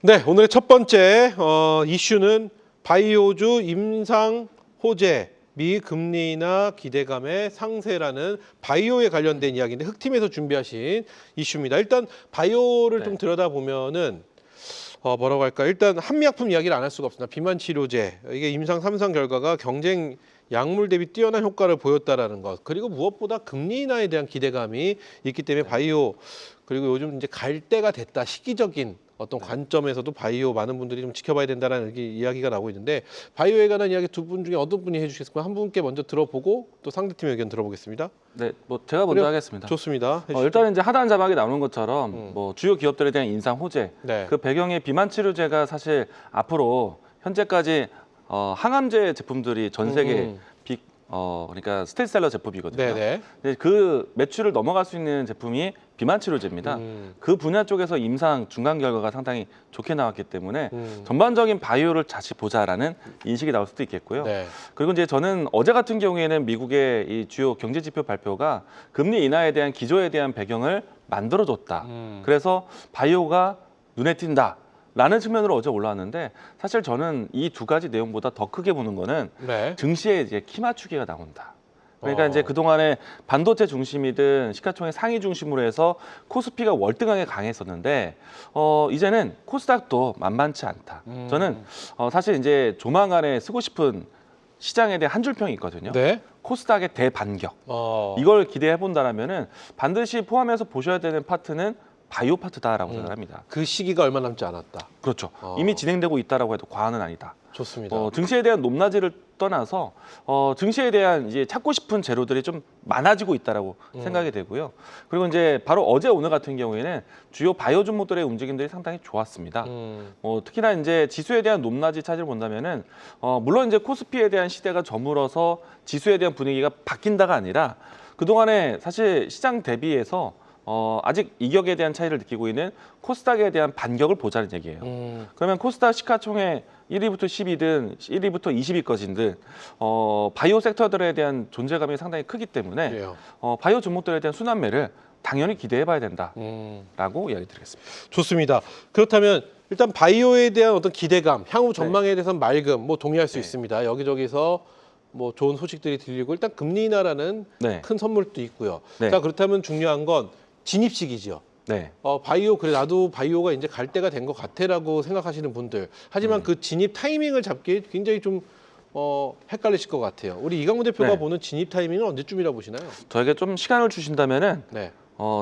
네, 오늘의 첫 번째 이슈는 바이오주 임상 호재 미 금리 인하 기대감의 상세라는 바이오에 관련된 이야기인데 흑팀에서 준비하신 이슈입니다. 일단 바이오를 좀 들여다보면은 뭐라고 할까? 일단 한미약품 이야기를 안 할 수가 없습니다. 비만 치료제 이게 임상 3상 결과가 경쟁 약물 대비 뛰어난 효과를 보였다라는 것, 그리고 무엇보다 금리 인하에 대한 기대감이 있기 때문에 바이오, 그리고 요즘 이제 갈 때가 됐다, 시기적인 어떤 관점에서도 바이오 많은 분들이 좀 지켜봐야 된다는 이야기가 나오고 있는데, 바이오에 관한 이야기 두 분 중에 어떤 분이 해주시겠습니까? 한 분께 먼저 들어보고 또 상대팀 의견 들어보겠습니다. 네, 뭐 제가 먼저 그래요? 하겠습니다. 좋습니다. 일단 이제 하단 자막에 나오는 것처럼 뭐 주요 기업들에 대한 인상 호재, 네. 그 배경에 비만 치료제가 사실 앞으로 현재까지 항암제 제품들이 전 세계 그러니까 스테디셀러 제품이거든요. 네네. 근데 그 매출을 넘어갈 수 있는 제품이 비만 치료제입니다. 그 분야 쪽에서 임상 중간 결과가 상당히 좋게 나왔기 때문에 전반적인 바이오를 다시 보자라는 인식이 나올 수도 있겠고요. 네. 그리고 이제 저는 어제 같은 경우에는 미국의 이 주요 경제 지표 발표가 금리 인하에 대한 기조에 대한 배경을 만들어줬다. 그래서 바이오가 눈에 띈다. 라는 측면으로 어제 올라왔는데, 사실 저는 이 두 가지 내용보다 더 크게 보는 거는 네. 증시에 이제 키 맞추기가 나온다. 그러니까 이제 그동안에 반도체 중심이든 시가총액 상위 중심으로 해서 코스피가 월등하게 강했었는데 이제는 코스닥도 만만치 않다. 저는 사실 이제 조만간에 쓰고 싶은 시장에 대한 한 줄평이 있거든요. 네. 코스닥의 대반격. 이걸 이걸 기대해 본다라면은 반드시 포함해서 보셔야 되는 파트는 바이오 파트다라고 생각합니다. 그 시기가 얼마 남지 않았다. 그렇죠. 이미 진행되고 있다라고 해도 과언은 아니다. 좋습니다. 증시에 대한 높낮이를 떠나서 증시에 대한 이제 찾고 싶은 재료들이 좀 많아지고 있다라고 생각이 되고요. 그리고 이제 바로 어제 오늘 같은 경우에는 주요 바이오 종목들의 움직임들이 상당히 좋았습니다. 특히나 이제 지수에 대한 높낮이 차지를 본다면은 물론 이제 코스피에 대한 시대가 저물어서 지수에 대한 분위기가 바뀐다가 아니라 그동안에 사실 시장 대비해서 아직 이격에 대한 차이를 느끼고 있는 코스닥에 대한 반격을 보자는 얘기예요. 그러면 코스닥 시가총액 1위부터 10위든 1위부터 20위까지든 바이오 섹터들에 대한 존재감이 상당히 크기 때문에 그래요. 바이오 종목들에 대한 순환매를 당연히 기대해봐야 된다라고 음. 이야기 드리겠습니다. 좋습니다. 그렇다면 일단 바이오에 대한 어떤 기대감, 향후 전망에 대해서는 맑음, 뭐 동의할 수 있습니다. 여기저기서 뭐 좋은 소식들이 들리고 일단 금리 인하라는 네. 큰 선물도 있고요. 네. 자, 그렇다면 중요한 건 진입식이죠. 네. 바이오 그래 나도 바이오가 이제 갈 때가 된 것 같아라고 생각하시는 분들. 하지만 그 진입 타이밍을 잡기 굉장히 좀 헷갈리실 것 같아요. 우리 이강무 대표가 네. 보는 진입 타이밍은 언제쯤이라고 보시나요? 저에게 좀 시간을 주신다면은 네,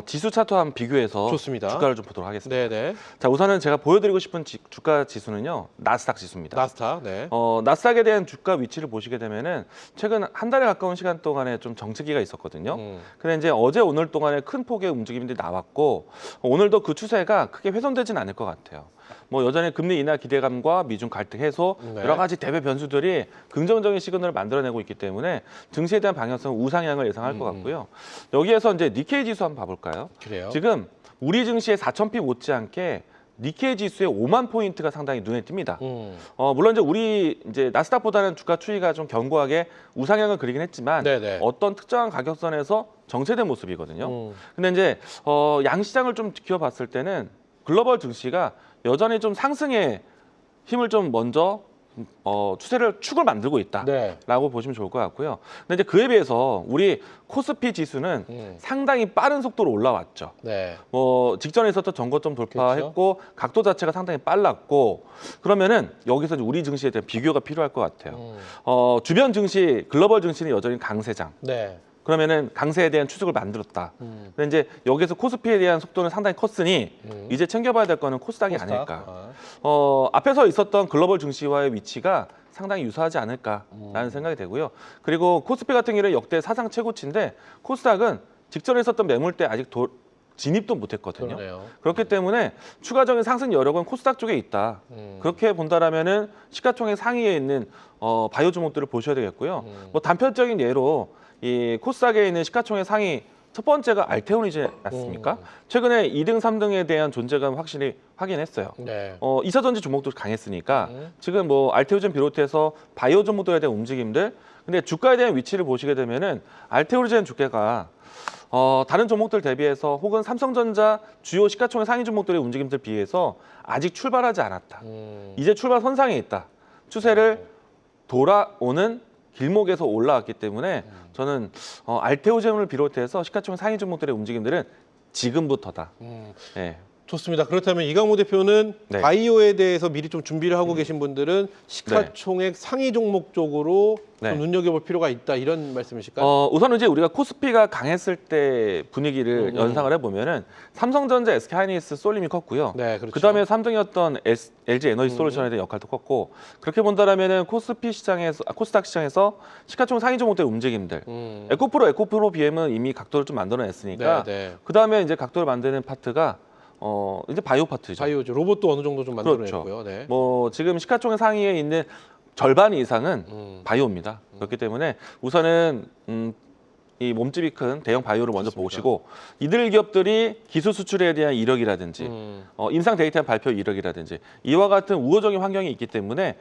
지수 차트와 한번 비교해서 좋습니다. 주가를 좀 보도록 하겠습니다. 네. 자, 우선은 제가 보여드리고 싶은 주가 지수는요, 나스닥 지수입니다. 나스닥. 네. 나스닥에 대한 주가 위치를 보시게 되면은 최근 한 달에 가까운 시간 동안에 좀 정체기가 있었거든요. 근데 이제 어제 오늘 동안에 큰 폭의 움직임들이 나왔고 오늘도 그 추세가 크게 훼손되진 않을 것 같아요. 뭐 여전히 금리 인하 기대감과 미중 갈등 해소 네. 여러 가지 대외 변수들이 긍정적인 시그널을 만들어내고 있기 때문에 증시에 대한 방향성은 우상향을 예상할 것 같고요. 여기에서 이제 니케이 지수 한번 봐볼까요? 그래요. 지금 우리 증시의 4,000피 못지않게 니케이 지수의 5만 포인트가 상당히 눈에 띕니다. 물론 이제 우리 이제 나스닥보다는 주가 추이가 좀 견고하게 우상향을 그리긴 했지만 네네. 어떤 특정한 가격선에서 정체된 모습이거든요. 근데 이제 양시장을 좀 지켜봤을 때는 글로벌 증시가 여전히 좀 상승의 힘을 좀 먼저 축을 만들고 있다라고 네. 보시면 좋을 것 같고요. 근데 이제 그에 비해서 우리 코스피 지수는 상당히 빠른 속도로 올라왔죠. 네. 직전에 있었던 전고점 돌파했고 각도 자체가 상당히 빨랐고 그러면은 여기서 이제 우리 증시에 대한 비교가 필요할 것 같아요. 주변 증시, 글로벌 증시는 여전히 강세장. 네. 그러면은 강세에 대한 추적을 만들었다. 근데 이제 여기서 코스피에 대한 속도는 상당히 컸으니 이제 챙겨봐야 될 거는 코스닥이 코스닥. 아닐까. 앞에서 있었던 글로벌 증시와의 위치가 상당히 유사하지 않을까라는 생각이 되고요. 그리고 코스피 같은 경우는 역대 사상 최고치인데 코스닥은 직전에 있었던 매물대 아직 진입도 못했거든요. 그러네요. 그렇기 때문에 추가적인 상승 여력은 코스닥 쪽에 있다. 그렇게 본다라면은 시가총액 상위에 있는 바이오 종목들을 보셔야 되겠고요. 뭐 단편적인 예로 이 코스닥에 있는 시가총액 상위 첫 번째가 알테온이지 않습니까? 최근에 2등, 3등에 대한 존재감 확실히 확인했어요. 네. 2차 전지 종목도 강했으니까 지금 뭐 알테오젠 비롯해서 바이오 종목들에 대한 움직임들. 근데 주가에 대한 위치를 보시게 되면은 알테오젠 주가가 다른 종목들 대비해서 혹은 삼성전자 주요 시가총액 상위 종목들의 움직임들 비해서 아직 출발하지 않았다. 이제 출발 선상에 있다. 추세를 돌아오는 길목에서 올라왔기 때문에 저는 알테오젠을 비롯해서 시가총액 상위 종목들의 움직임들은 지금부터다. 네. 좋습니다. 그렇다면 이강무 대표는 네. 바이오에 대해서 미리 좀 준비를 하고 계신 분들은 시가총액 상위 종목 쪽으로 네. 좀 눈여겨볼 필요가 있다 이런 말씀이실까요? 우선은 이제 우리가 코스피가 강했을 때 분위기를 연상을 해보면은 삼성전자, SK하이닉스 쏠림이 컸고요. 네, 그렇죠. 그다음에 3등이었던 LG 에너지 솔루션에 대한 역할도 컸고 그렇게 본다라면은 코스피 시장에서 코스닥 시장에서 시가총 상위 종목들의 움직임들, 에코프로 BM은 이미 각도를 좀 만들어냈으니까 네. 그다음에 이제 각도를 만드는 파트가 이제 바이오 파트죠. 바이오죠. 로봇도 어느 정도 좀 만들어냈고요. 그렇죠. 네. 뭐 지금 시가총액 상위에 있는 절반 이상은 바이오입니다. 그렇기 때문에 우선은 이 몸집이 큰 대형 바이오를 먼저 보시고 이들 기업들이 기술 수출에 대한 이력이라든지 임상 데이터 발표 이력이라든지 이와 같은 우호적인 환경이 있기 때문에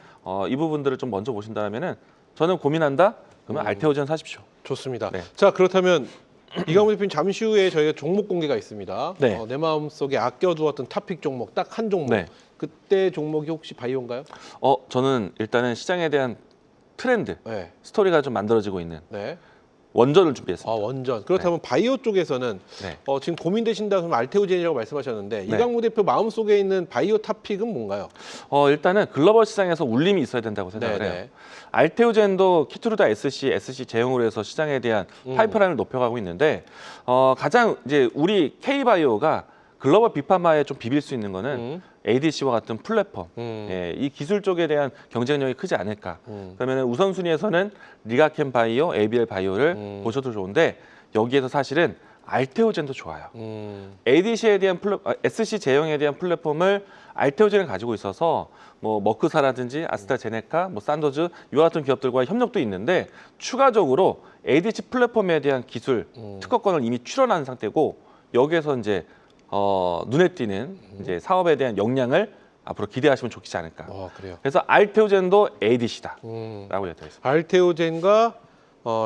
이 부분들을 좀 먼저 보신다면은 저는 고민한다. 그러면 알테오젠 사십시오. 좋습니다. 네. 자, 그렇다면 이강무 대표님 잠시 후에 저희가 종목 공개가 있습니다. 네. 내 마음속에 아껴두었던 탑픽 종목 딱 한 종목. 네. 그때 종목이 혹시 바이오인가요? 저는 일단은 시장에 대한 트렌드, 네. 스토리가 좀 만들어지고 있는 네. 원전을 준비했습니다. 원전. 그렇다면 바이오 쪽에서는 네. 지금 고민되신다면 알테오젠이라고 말씀하셨는데 이강무 대표 마음속에 있는 바이오 탑픽은 뭔가요? 일단은 글로벌 시장에서 울림이 있어야 된다고 생각을 네, 해요. 네. 알테오젠도 키트루다 SC 제형으로 해서 시장에 대한 파이프라인을 높여가고 있는데 가장 이제 우리 K바이오가 글로벌 빅파마에 좀 비빌 수 있는 거는 ADC와 같은 플랫폼, 이 기술 쪽에 대한 경쟁력이 크지 않을까. 그러면 우선순위에서는 리가켄 바이오, ABL 바이오를 보셔도 좋은데 여기에서 사실은 알테오젠도 좋아요. ADC에 대한 SC 제형에 대한 플랫폼을 알테오젠을 가지고 있어서 뭐 머크사라든지 아스트라제네카, 뭐 산도즈 이와 같은 기업들과의 협력도 있는데 추가적으로 ADC 플랫폼에 대한 기술 특허권을 이미 출원한 상태고 여기에서 이제 눈에 띄는 이제 사업에 대한 역량을 앞으로 기대하시면 좋지 않을까. 그래요. 그래서 알테오젠도 ADC다라고 음. 얘기했습니다. 알테오젠과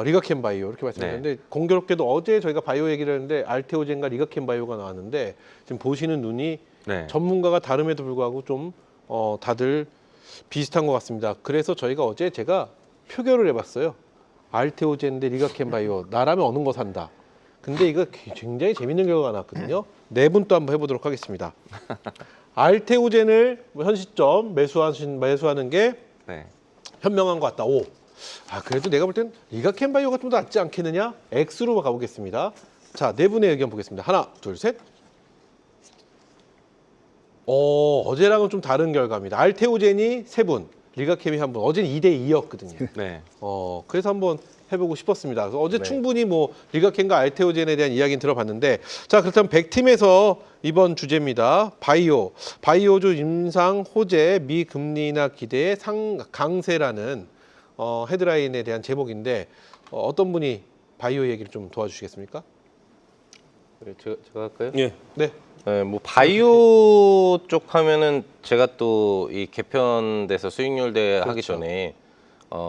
리가켄 바이오 이렇게 말씀드렸는데 공교롭게도 어제 저희가 바이오 얘기를 했는데 알테오젠과 리가켄 바이오가 나왔는데 지금 보시는 눈이 네. 전문가가 다름에도 불구하고 좀 다들 비슷한 것 같습니다. 그래서 저희가 어제 제가 표결을 해봤어요. 알테오젠 대 리가켄 바이오 나라면 어느 거 산다. 근데 이거 굉장히 재밌는 결과가 나왔거든요. 네 분 또 한번 해보도록 하겠습니다. 알테오젠을 현 시점 매수하는 게 네. 현명한 것 같다. 5. 그래도 내가 볼 땐 리가켄 바이오가 좀 더 낫지 않겠느냐? X로 가보겠습니다. 자, 네 분의 의견 보겠습니다. 하나, 둘, 셋. 어제랑은 좀 다른 결과입니다. 알테오젠이 3분, 리가켄이 1분. 어제는 2대 2였거든요. 네. 그래서 한번 해보고 싶었습니다. 그래서 어제 네. 충분히 뭐 리가켄과 알테오젠에 대한 이야기는 들어봤는데, 자, 그렇다면 100팀에서 이번 주제입니다. 바이오주 임상 호재 미금리 인하 기대의 강세라는 헤드라인에 대한 제목인데 어떤 분이 바이오 얘기를 좀 도와주시겠습니까? 그래, 제가 할까요? 예. 네. 네, 뭐 바이오 쪽 하면은 제가 또 이 개편돼서 수익률 대 하기 그렇죠. 전에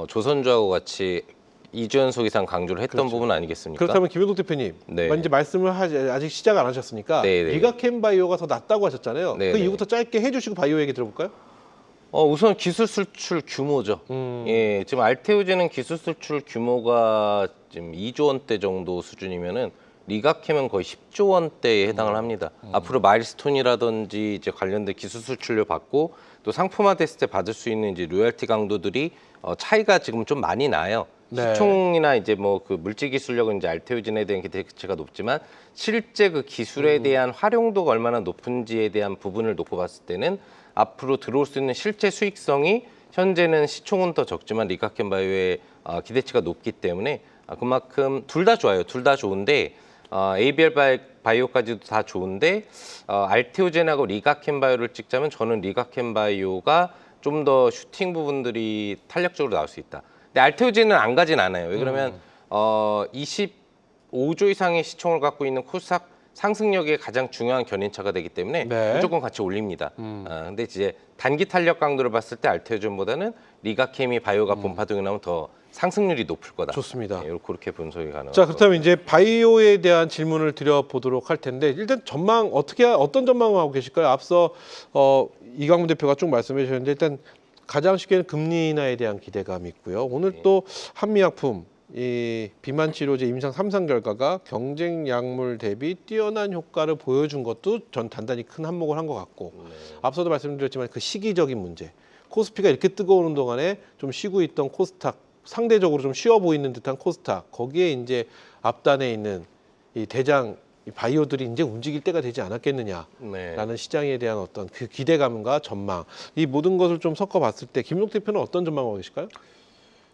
조선주하고 같이 2주 연속 이상 강조를 했던 그렇죠. 부분 아니겠습니까? 그렇다면 김효동 대표님, 네. 이제 말씀을 아직 시작 안 하셨으니까 네, 네. 리가켄 바이오가 더 낫다고 하셨잖아요. 네, 그 네. 이후부터 짧게 해주시고 바이오 얘기 들어볼까요? 우선 기술 수출 규모죠. 예, 지금 알테오젠은 기술 수출 규모가 지금 2조 원대 정도 수준이면은 리가캠은 거의 10조 원대에 해당을 합니다. 앞으로 마일스톤이라든지 이제 관련된 기술 수출료 받고 또 상품화됐을 때 받을 수 있는 이제 로열티 강도들이 차이가 지금 좀 많이 나요. 네. 시총이나 이제 뭐 그 물질 기술력은 이제 알테오젠에 대한 기대치가 높지만 실제 그 기술에 대한 활용도가 얼마나 높은지에 대한 부분을 놓고 봤을 때는 앞으로 들어올 수 있는 실제 수익성이 현재는 시총은 더 적지만 리가켄 바이오의 기대치가 높기 때문에 그만큼 둘 다 좋아요. 둘 다 좋은데 ABL 바이오까지도 다 좋은데 알테오젠하고 리가켄 바이오를 찍자면 저는 리가켄 바이오가 좀 더 슈팅 부분들이 탄력적으로 나올 수 있다. 근데 알테오젠은 안 가진 않아요. 왜 그러면 25조 이상의 시총을 갖고 있는 코스닥 상승력의 가장 중요한 견인차가 되기 때문에 네. 무조건 같이 올립니다. 근데 이제 단기 탄력 강도를 봤을 때 알테오젠보다는 리가케미 바이오가 본파동이 나오면 더 상승률이 높을 거다. 좋습니다. 네, 그렇게 분석이 가능합니다. 자, 그렇다면 이제 바이오에 대한 질문을 드려보도록 할 텐데 일단 전망 어떤 전망을 하고 계실까요? 앞서 이광문 대표가 쭉 말씀해 주셨는데 일단 가장 쉽게는 금리 인하에 대한 기대감이 있고요. 오늘 또 한미약품 이 비만 치료제 임상 3상 결과가 경쟁 약물 대비 뛰어난 효과를 보여준 것도 전 단단히 큰 한몫을 한 것 같고 앞서도 말씀드렸지만 그 시기적인 문제 코스피가 이렇게 뜨거우는 동안에 좀 쉬고 있던 코스닥 상대적으로 좀 쉬워 보이는 듯한 코스닥 거기에 이제 앞단에 있는 이 대장 이 바이오들이 이제 움직일 때가 되지 않았겠느냐라는 네. 시장에 대한 어떤 그 기대감과 전망 이 모든 것을 좀 섞어봤을 때 김용 대표는 어떤 전망을 하고 계실까요?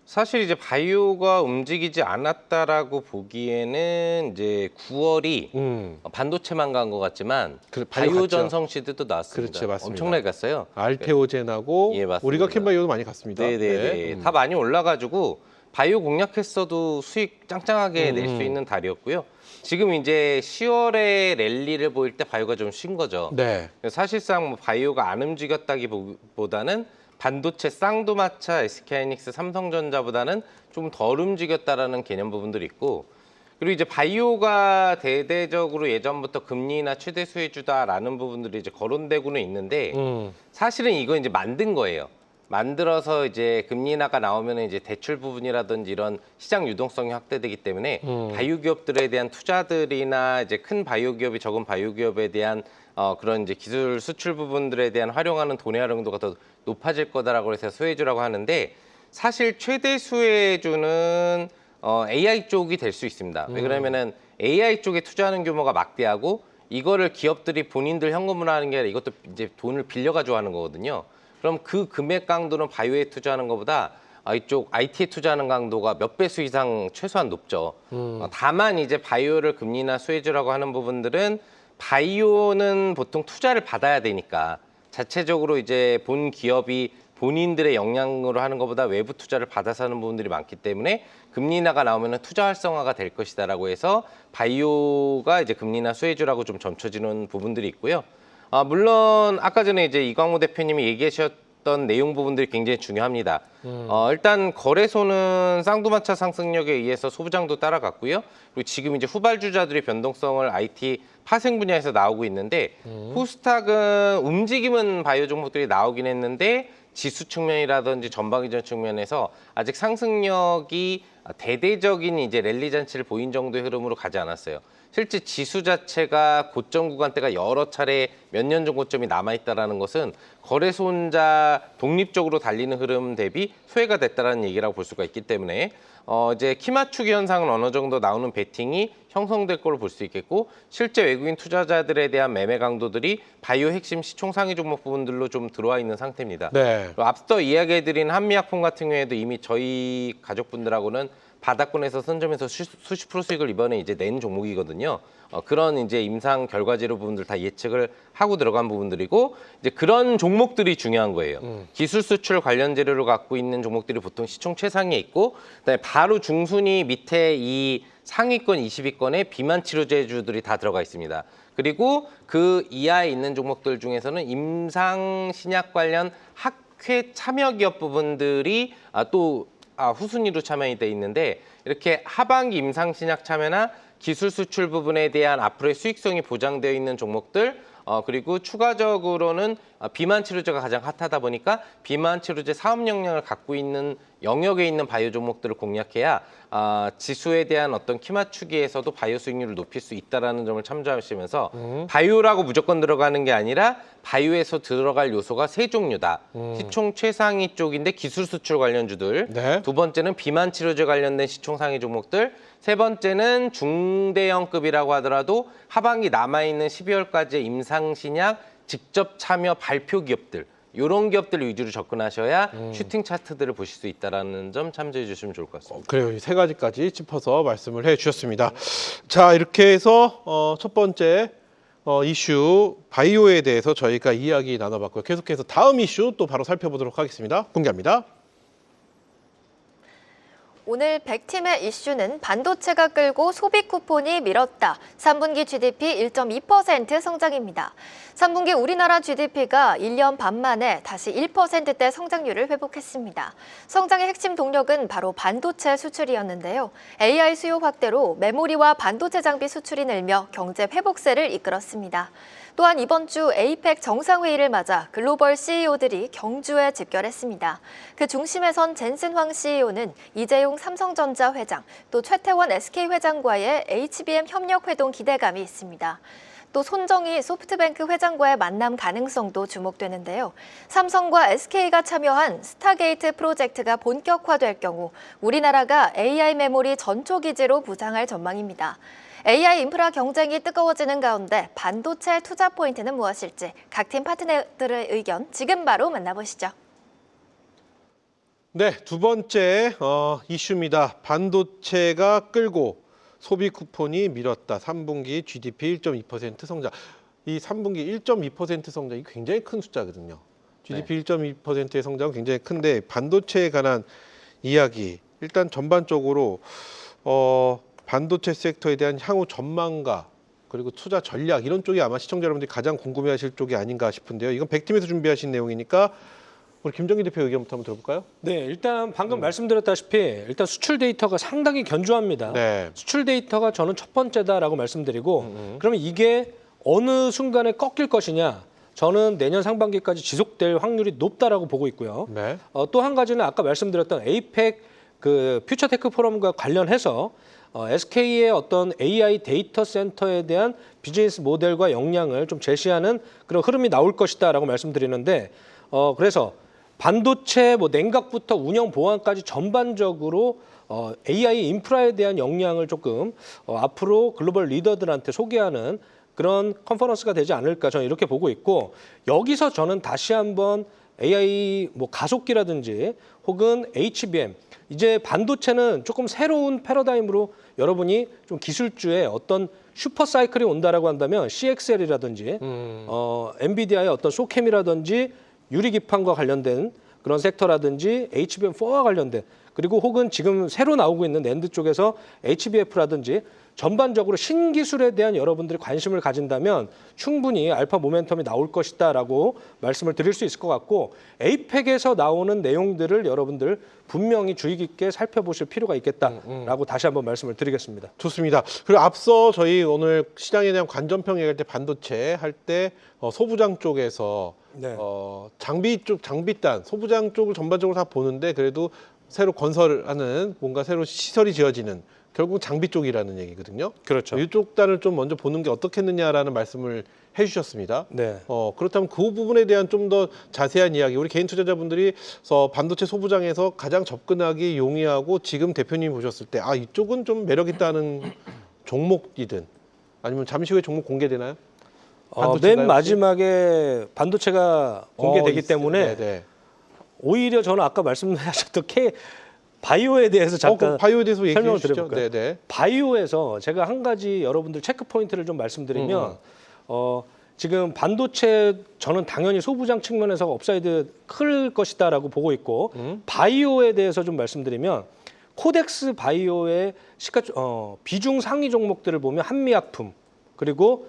사실 이제 바이오가 움직이지 않았다라고 보기에는 이제 9월이 반도체만 간 것 같지만 바이오 바이오 갔죠. 전성 시대도 나왔습니다. 그렇죠, 맞습니다. 엄청나게 갔어요. 알테오젠하고 예, 맞습니다. 우리가 캔바이오도 많이 갔습니다. 네네네. 다 많이 올라가지고 바이오 공략했어도 수익 짱짱하게 낼 수 있는 달이었고요. 지금 이제 10월에 랠리를 보일 때 바이오가 좀 쉰 거죠. 네. 사실상 뭐 바이오가 안 움직였다기보다는 반도체 쌍두마차, SK하이닉스, 삼성전자보다는 좀 덜 움직였다라는 개념 부분들이 있고 그리고 이제 바이오가 대대적으로 예전부터 금리 인하 최대 수혜주다라는 부분들이 이제 거론되고는 있는데 사실은 이거 이제 만든 거예요. 만들어서 이제 금리 인하가 나오면 이제 대출 부분이라든지 이런 시장 유동성이 확대되기 때문에 바이오 기업들에 대한 투자들이나 이제 큰 바이오 기업이 적은 바이오 기업에 대한 그런 이제 기술 수출 부분들에 대한 활용하는 돈의 활용도가 더 높아질 거다라고 해서 수혜주라고 하는데 사실 최대 수혜주는 AI 쪽이 될 수 있습니다. 왜 그러면은 AI 쪽에 투자하는 규모가 막대하고 이거를 기업들이 본인들 현금으로 하는 게 아니라 이것도 이제 돈을 빌려가지고 하는 거거든요. 그럼 그 금액 강도는 바이오에 투자하는 것보다 이쪽 IT에 투자하는 강도가 몇 배수 이상 최소한 높죠. 다만 이제 바이오를 금리 인하 수혜주라고 하는 부분들은 바이오는 보통 투자를 받아야 되니까 자체적으로 이제 본 기업이 본인들의 역량으로 하는 것보다 외부 투자를 받아서 하는 부분들이 많기 때문에 금리 인하가 나오면 투자 활성화가 될 것이다라고 해서 바이오가 이제 금리 인하 수혜주라고 좀 점쳐지는 부분들이 있고요. 물론 아까 전에 이제 이광호 대표님이 얘기하셨던 어떤 내용 부분들이 굉장히 중요합니다. 일단 거래소는 쌍두마차 상승력에 의해서 소부장도 따라갔고요. 그리고 지금 이제 후발주자들의 변동성을 IT 파생 분야에서 나오고 있는데 코스닥은 움직임은 바이오 종목들이 나오긴 했는데 지수 측면이라든지 전방위전 측면에서 아직 상승력이 대대적인 이제 랠리 잔치를 보인 정도의 흐름으로 가지 않았어요. 실제 지수 자체가 고점 구간대가 여러 차례 몇 년 전 고점이 남아있다는 것은 거래소 혼자 독립적으로 달리는 흐름 대비 소외가 됐다는 얘기라고 볼 수가 있기 때문에 이제 키 맞추기 현상은 어느 정도 나오는 베팅이 형성될 걸로 볼 수 있겠고 실제 외국인 투자자들에 대한 매매 강도들이 바이오 핵심 시총 상위 종목 부분들로 좀 들어와 있는 상태입니다. 네. 앞서 이야기해드린 한미약품 같은 경우에도 이미 저희 가족분들하고는 바닥권에서 선점해서 수십 프로 수익을 이번에 이제 낸 종목이거든요. 그런 이제 임상 결과지로 부분들 다 예측을 하고 들어간 부분들이고 이제 그런 종목들이 중요한 거예요. 기술 수출 관련 재료를 갖고 있는 종목들이 보통 시총 최상위에 있고 그다음에 바로 중순위 밑에 이 상위권 20위권에 비만 치료제주들이 다 들어가 있습니다. 그리고 그 이하에 있는 종목들 중에서는 임상 신약 관련 학회 참여 기업 부분들이 또 후순위로 참여이 돼 있는데 이렇게 하반기 임상 신약 참여나 기술 수출 부분에 대한 앞으로의 수익성이 보장되어 있는 종목들 그리고 추가적으로는 비만 치료제가 가장 핫하다 보니까 비만 치료제 사업 역량을 갖고 있는 영역에 있는 바이오 종목들을 공략해야 지수에 대한 어떤 키 맞추기에서도 바이오 수익률을 높일 수 있다는 점을 참조하시면서 바이오라고 무조건 들어가는 게 아니라 바이오에서 들어갈 요소가 세 종류다. 시총 최상위 쪽인데 기술 수출 관련주들. 네. 두 번째는 비만 치료제 관련된 시총 상위 종목들. 세 번째는 중대형급이라고 하더라도 하반기 남아있는 12월까지의 임상신약 직접 참여 발표 기업들. 이런 기업들 위주로 접근하셔야 슈팅 차트들을 보실 수 있다는 점 참조해 주시면 좋을 것 같습니다. 그래요. 이 세 가지까지 짚어서 말씀을 해주셨습니다. 자, 이렇게 해서 첫 번째 이슈 바이오에 대해서 저희가 이야기 나눠봤고요. 계속해서 다음 이슈 또 바로 살펴보도록 하겠습니다. 공개합니다. 오늘 100팀의 이슈는 반도체가 끌고 소비 쿠폰이 밀었다. 3분기 GDP 1.2% 성장입니다. 3분기 우리나라 GDP가 1년 반 만에 다시 1%대 성장률을 회복했습니다. 성장의 핵심 동력은 바로 반도체 수출이었는데요. AI 수요 확대로 메모리와 반도체 장비 수출이 늘며 경제 회복세를 이끌었습니다. 또한 이번 주 에이펙 정상회의를 맞아 글로벌 CEO들이 경주에 집결했습니다. 그 중심에 선 젠슨 황 CEO는 이재용 삼성전자 회장, 또 최태원 SK 회장과의 HBM 협력 회동 기대감이 있습니다. 또 손정희 소프트뱅크 회장과의 만남 가능성도 주목되는데요. 삼성과 SK가 참여한 스타게이트 프로젝트가 본격화될 경우 우리나라가 AI 메모리 전초기지로 부상할 전망입니다. AI 인프라 경쟁이 뜨거워지는 가운데 반도체 투자 포인트는 무엇일지 각 팀 파트너들의 의견 지금 바로 만나보시죠. 네, 두 번째 이슈입니다. 반도체가 끌고 소비 쿠폰이 밀었다. 3분기 GDP 1.2% 성장. 이 3분기 1.2% 성장이 굉장히 큰 숫자거든요. GDP 1.2%의 성장은 굉장히 큰데 반도체에 관한 이야기. 일단 전반적으로 반도체 섹터에 대한 향후 전망과 그리고 투자 전략 이런 쪽이 아마 시청자 여러분들이 가장 궁금해하실 쪽이 아닌가 싶은데요. 이건 100팀에서 준비하신 내용이니까 우리 김정기 대표 의견부터 한번 들어볼까요? 네, 일단 방금 말씀드렸다시피 일단 수출 데이터가 상당히 견조합니다. 네. 수출 데이터가 저는 첫 번째다라고 말씀드리고 그러면 이게 어느 순간에 꺾일 것이냐? 저는 내년 상반기까지 지속될 확률이 높다라고 보고 있고요. 네. 또 한 가지는 아까 말씀드렸던 에이펙 그 퓨처테크 포럼과 관련해서 SK의 어떤 AI 데이터 센터에 대한 비즈니스 모델과 역량을 좀 제시하는 그런 흐름이 나올 것이다라고 말씀드리는데 그래서 반도체 냉각부터 운영 보안까지 전반적으로 AI 인프라에 대한 역량을 조금 앞으로 글로벌 리더들한테 소개하는 그런 컨퍼런스가 되지 않을까 저는 이렇게 보고 있고 여기서 저는 다시 한번 AI 가속기라든지 혹은 HBM 이제 반도체는 조금 새로운 패러다임으로 여러분이 좀 기술주의 어떤 슈퍼 사이클이 온다라고 한다면 CXL이라든지 엔비디아의 어떤 소캠이라든지 유리기판과 관련된 그런 섹터라든지 HBM4와 관련된 그리고 혹은 지금 새로 나오고 있는 낸드 쪽에서 HBF라든지 전반적으로 신기술에 대한 여러분들이 관심을 가진다면 충분히 알파 모멘텀이 나올 것이다라고 말씀을 드릴 수 있을 것 같고, 에이펙에서 나오는 내용들을 여러분들 분명히 주의 깊게 살펴보실 필요가 있겠다라고 다시 한번 말씀을 드리겠습니다. 좋습니다. 그리고 앞서 저희 오늘 시장에 대한 관전평 얘기할 때 반도체 할 때 소부장 쪽에서 네. 장비단, 소부장 쪽을 전반적으로 다 보는데 그래도 새로 건설하는 뭔가 새로 시설이 지어지는 결국 장비 쪽이라는 얘기거든요. 그렇죠. 이쪽 단을 좀 먼저 보는 게 어떻겠느냐라는 말씀을 해주셨습니다. 네. 그렇다면 그 부분에 대한 좀 더 자세한 이야기, 우리 개인 투자자분들이 반도체 소부장에서 가장 접근하기 용이하고 지금 대표님이 보셨을 때 이쪽은 좀 매력 있다는 종목이든 아니면 잠시 후에 종목 공개되나요? 반도체인가요, 맨 마지막에 반도체가 공개되기 때문에 네네. 오히려 저는 아까 말씀하셨던 바이오에 대해서 잠깐 바이오에 대해서 얘기해 설명을 주시죠. 드려볼까요? 네네. 바이오에서 제가 한 가지 여러분들 체크 포인트를 좀 말씀드리면 지금 반도체 저는 당연히 소부장 측면에서 업사이드 클 것이다라고 보고 있고 바이오에 대해서 좀 말씀드리면 코덱스 바이오의 비중 상위 종목들을 보면 한미약품 그리고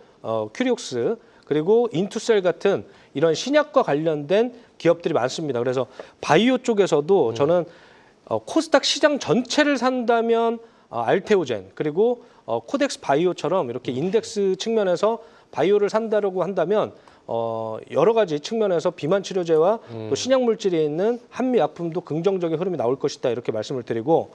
큐리옥스 그리고 인투셀 같은 이런 신약과 관련된 기업들이 많습니다. 그래서 바이오 쪽에서도 저는 코스닥 시장 전체를 산다면 알테오젠 그리고 코덱스 바이오처럼 이렇게 인덱스 측면에서 바이오를 산다고 한다면 여러 가지 측면에서 비만 치료제와 또 신약 물질이 있는 한미약품도 긍정적인 흐름이 나올 것이다 이렇게 말씀을 드리고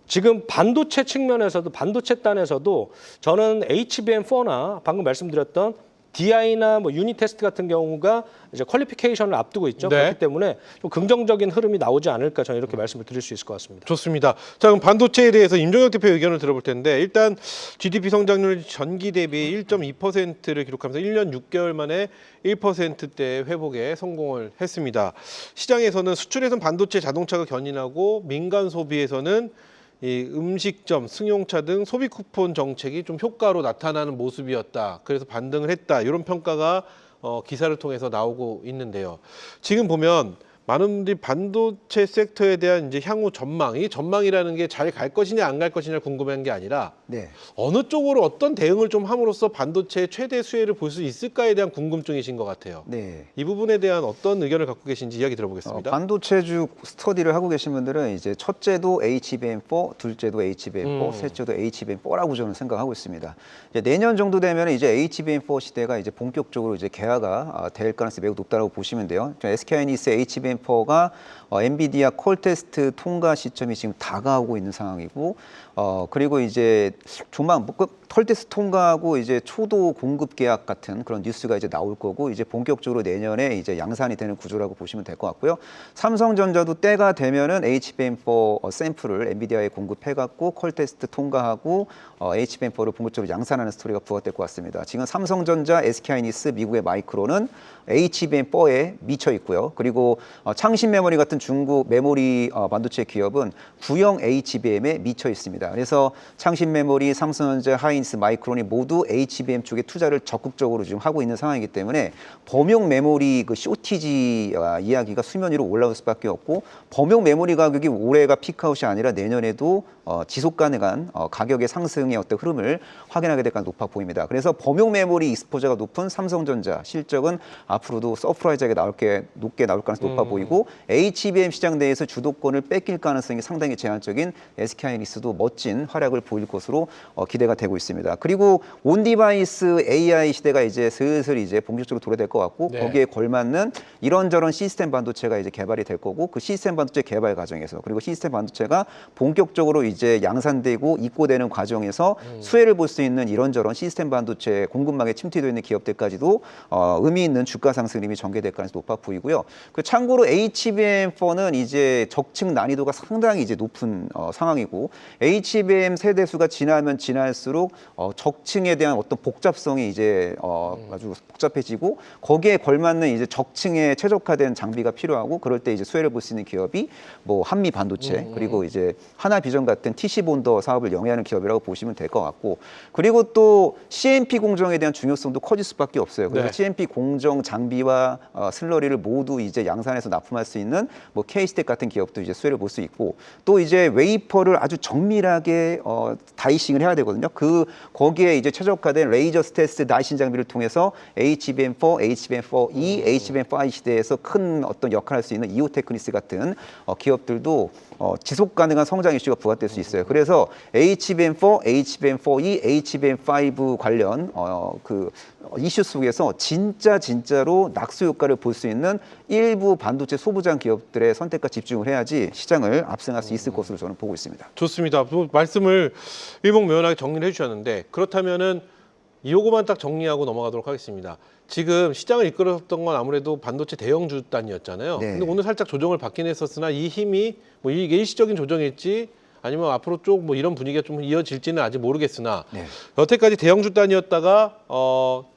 지금 반도체 측면에서도 반도체 단에서도 저는 HBM4나 방금 말씀드렸던 DI나 유닛 테스트 같은 경우가 이제 퀄리피케이션을 앞두고 있죠. 네. 그렇기 때문에 좀 긍정적인 흐름이 나오지 않을까 저는 이렇게 말씀을 드릴 수 있을 것 같습니다. 좋습니다. 자, 그럼 반도체에 대해서 임종혁 대표 의견을 들어볼 텐데 일단 GDP 성장률 전기 대비 1.2%를 기록하면서 1년 6개월 만에 1%대 회복에 성공을 했습니다. 시장에서는 수출에선 반도체 자동차가 견인하고 민간 소비에서는 이 음식점, 승용차 등 소비 쿠폰 정책이 좀 효과로 나타나는 모습이었다. 그래서 반등을 했다. 이런 평가가 기사를 통해서 나오고 있는데요. 지금 보면 많은 분들이 반도체 섹터에 대한 이제 향후 전망이라는 게 잘 갈 것이냐 안 갈 것이냐 궁금한 게 아니라 네. 어느 쪽으로 어떤 대응을 좀 함으로써 반도체의 최대 수혜를 볼 수 있을까에 대한 궁금증이신 것 같아요. 네. 이 부분에 대한 어떤 의견을 갖고 계신지 이야기 들어보겠습니다. 반도체주 스터디를 하고 계신 분들은 이제 첫째도 HBM4, 둘째도 HBM4, 셋째도 HBM4라고 저는 생각하고 있습니다. 이제 내년 정도 되면 이제 HBM4 시대가 이제 본격적으로 이제 개화가 될 가능성이 매우 높다고 보시면 돼요. SK하이닉스의 HBM4가 엔비디아 콜테스트 통과 시점이 지금 다가오고 있는 상황이고, 그리고 이제 조만 콜테스트 통과하고 이제 초도 공급 계약 같은 그런 뉴스가 이제 나올 거고, 이제 본격적으로 내년에 이제 양산이 되는 구조라고 보시면 될 것 같고요. 삼성전자도 때가 되면은 HBM4 샘플을 엔비디아에 공급해갖고 콜테스트 통과하고 HBM4를 본격적으로 양산하는 스토리가 부각될 것 같습니다. 지금 삼성전자, SK하이닉스, 미국의 마이크론은 HBM4에 미쳐 있고요. 그리고 창신 메모리 같은 중국 메모리 반도체 기업은 구형 HBM에 미쳐 있습니다. 그래서 창신 메모리, 삼성전자, 하이닉스, 마이크론이 모두 HBM 쪽에 투자를 적극적으로 지금 하고 있는 상황이기 때문에 범용 메모리 그 쇼티지 이야기가 수면 위로 올라올 수밖에 없고, 범용 메모리 가격이 올해가 피크아웃이 아니라 내년에도 지속 가능한 가격의 상승의 어떤 흐름을 확인하게 될 가능성이 높아 보입니다. 그래서 범용 메모리 익스포저가 높은 삼성전자 실적은 앞으로도 서프라이즈하게 높게 나올 가능성이 높아 보이고, HBM 시장 내에서 주도권을 뺏길 가능성이 상당히 제한적인 SK하이닉스도 멋진 활약을 보일 것으로 기대가 되고 있습니다. 그리고 온디바이스 AI 시대가 이제 슬슬 이제 본격적으로 도래될 것 같고, 네. 거기에 걸맞는 이런저런 시스템 반도체가 이제 개발이 될 거고, 그 시스템 반도체 개발 과정에서, 그리고 시스템 반도체가 본격적으로 이제 양산되고 입고되는 과정에서 수혜를 볼 수 있는 이런저런 시스템 반도체 공급망에 침투되어 있는 기업들까지도 의미 있는 주가 상승 흐름이 전개될 가능성이 높아 보이고요. 그 참고로 HBM4는 이제 적층 난이도가 상당히 이제 높은 상황이고, HBM 세대수가 지나면 지날수록 적층에 대한 어떤 복잡성이 이제 아주 복잡해지고, 거기에 걸맞는 이제 적층에 최적화된 장비가 필요하고, 그럴 때 이제 수혜를 볼 수 있는 기업이 뭐 한미 반도체 그리고 이제 하나비전 같은 TC 본더 사업을 영위하는 기업이라고 보시면 될 것 같고, 그리고 또 CMP 공정에 대한 중요성도 커질 수밖에 없어요. 그래서 네. CMP 공정 장비와 슬러리를 모두 이제 양산해서 납품할 수 있는 뭐 K스택 같은 기업도 이제 수혜를 볼 수 있고 또 이제 웨이퍼를 아주 정밀하게 다이싱을 해야 되거든요. 거기에 이제 최적화된 레이저 스텔스 다이싱 장비를 통해서 HBM4, HBM4E, HBM5 시대에서 큰 어떤 역할을 할 수 있는 이오테크니스 같은 기업들도 지속 가능한 성장 이슈가 부각될 수 있어요. 그래서 HBM4, HBM4E, HBM5 관련 그 이슈 속에서 진짜로 낙수 효과를 볼 수 있는 일부 반도체 소부장 기업들의 선택과 집중을 해야지 시장을 압승할 수 있을 것으로 저는 보고 있습니다. 좋습니다. 말씀을 일목요연하게 정리를 해주셨는데 그렇다면은 요거만 딱 정리하고 넘어가도록 하겠습니다. 지금 시장을 이끌었던 건 아무래도 반도체 대형주 단이었잖아요. 네. 근데 오늘 살짝 조정을 받긴 했었으나 이 힘이 뭐 이게 일시적인 조정일지 아니면 앞으로 쭉 뭐 이런 분위기가 좀 이어질지는 아직 모르겠으나 네. 여태까지 대형주 단이었다가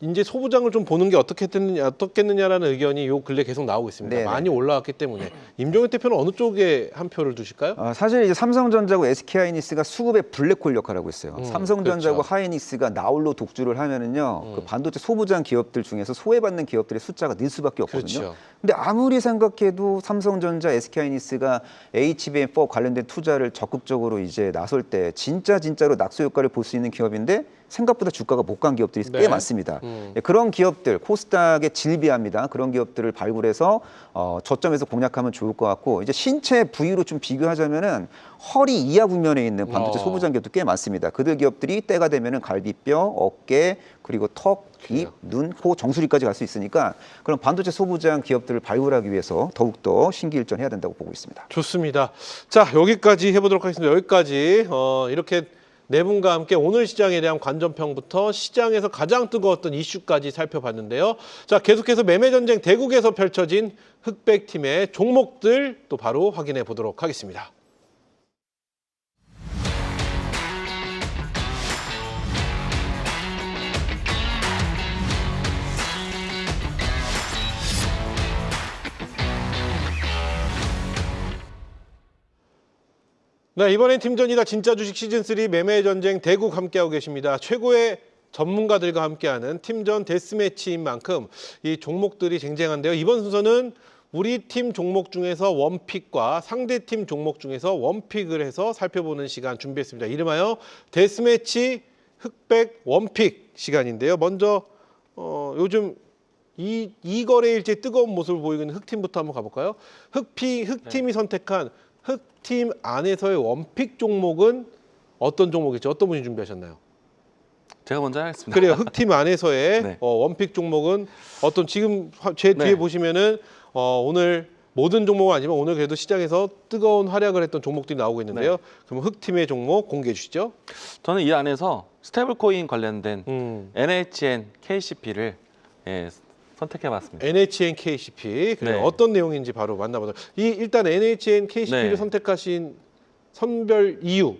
이제 소부장을 좀 보는 게 어떻겠느냐라는 의견이 요 근래 계속 나오고 있습니다. 네, 많이 네. 올라왔기 때문에 임종현 대표는 어느 쪽에 한 표를 두실까요? 사실 이제 삼성전자고 SK하이닉스가 수급의 블랙홀 역할을 하고 있어요. 삼성전자고 그렇죠. 하이닉스가 나홀로 독주를 하면은요, 그 반도체 소부장 기업들 중에서 소외받는 기업들의 숫자가 늘 수밖에 없거든요. 그렇죠. 근데 아무리 생각해도 삼성전자, SK하이닉스가 HBM4 관련된 투자를 적극적으로 이제 나설 때 진짜로 낙수 효과를 볼 수 있는 기업인데 생각보다 주가가 못 간 기업들이 꽤 네. 많습니다. 그런 기업들, 코스닥에 질비합니다. 그런 기업들을 발굴해서 저점에서 공략하면 좋을 것 같고 이제 신체 부위로 좀 비교하자면은 허리 이하 부면에 있는 반도체 소부장 기업도 꽤 많습니다. 그들 기업들이 때가 되면은 갈비뼈, 어깨, 그리고 턱, 입, 눈, 코, 정수리까지 갈 수 있으니까 그런 반도체 소부장 기업들을 발굴하기 위해서 더욱더 신기일전해야 된다고 보고 있습니다. 좋습니다. 자, 여기까지 해보도록 하겠습니다. 여기까지 이렇게 네 분과 함께 오늘 시장에 대한 관전평부터 시장에서 가장 뜨거웠던 이슈까지 살펴봤는데요. 자, 계속해서 매매전쟁 대국에서 펼쳐진 흑백팀의 종목들 또 바로 확인해 보도록 하겠습니다. 네, 이번엔 팀전이다 진짜 주식 시즌3 매매전쟁 대국 함께하고 계십니다. 최고의 전문가들과 함께하는 팀전 데스매치인 만큼 이 종목들이 쟁쟁한데요. 이번 순서는 우리 팀 종목 중에서 원픽과 상대팀 종목 중에서 원픽을 해서 살펴보는 시간 준비했습니다. 이름하여 데스매치 흑백 원픽 시간인데요. 먼저 요즘 이 거래일째 뜨거운 모습을 보이고 있는 흑팀부터 한번 가볼까요? 흑팀이 선택한 흑팀 안에서의 원픽 종목은 어떤 종목이죠? 어떤 분이 준비하셨나요? 제가 먼저 하겠습니다. 그래요. 흑팀 안에서의 네. 원픽 종목은 어떤 지금 제 뒤에 네. 보시면은 오늘 모든 종목은 아니지만 오늘 그래도 시장에서 뜨거운 활약을 했던 종목들이 나오고 있는데요. 네. 그럼 흑팀의 종목 공개해 주시죠. 저는 이 안에서 스테이블코인 관련된 NHN KCP를 선택해봤습니다. NHN KCP. 그래요. 네. 어떤 내용인지 바로 만나보도록. 일단 NHN KCP를 네. 선택하신 선별 이유.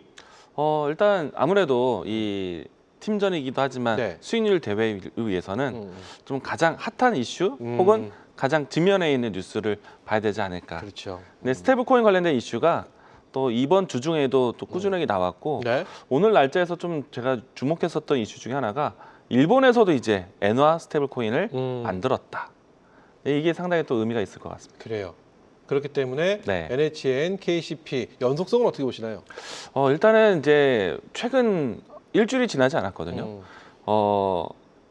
일단 아무래도 이 팀전이기도 하지만 네. 수익률 대회를 위해서는 좀 가장 핫한 이슈 혹은 가장 뒷면에 있는 뉴스를 봐야 되지 않을까. 그렇죠. 근데 스테이블코인 관련된 이슈가 또 이번 주 중에도 또 꾸준하게 나왔고 네. 오늘 날짜에서 좀 제가 주목했었던 이슈 중에 하나가 일본에서도 이제 엔화 스테이블코인을 만들었다. 이게 상당히 또 의미가 있을 것 같습니다. 그래요. 그렇기 때문에 네. NHN KCP 연속성은 어떻게 보시나요? 일단은 이제 최근 일주일이 지나지 않았거든요.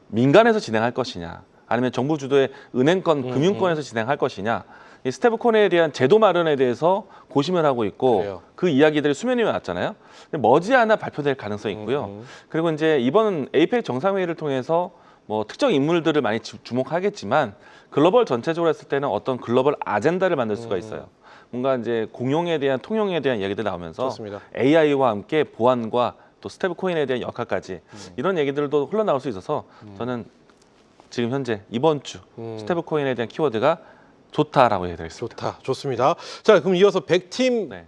민간에서 진행할 것이냐, 아니면 정부 주도의 은행권, 금융권에서 진행할 것이냐, 이 스테이블코인에 대한 제도 마련에 대해서 고심을 하고 있고 그래요. 그 이야기들이 수면 위에 왔잖아요. 근데 머지않아 발표될 가능성이 있고요. 그리고 이제 이번 APEC 정상회의를 통해서 뭐 특정 인물들을 많이 주목하겠지만 글로벌 전체적으로 했을 때는 어떤 글로벌 아젠다를 만들 수가 있어요. 뭔가 이제 공용에 대한 통용에 대한 이야기들 나오면서 좋습니다. AI와 함께 보안과 또 스테이블코인에 대한 역할까지 이런 얘기들도 흘러나올 수 있어서 저는 지금 현재 이번 주 스테이블코인에 대한 키워드가 좋다라고 얘기드리겠습니다. 좋다. 좋습니다. 자, 그럼 이어서 100팀 네.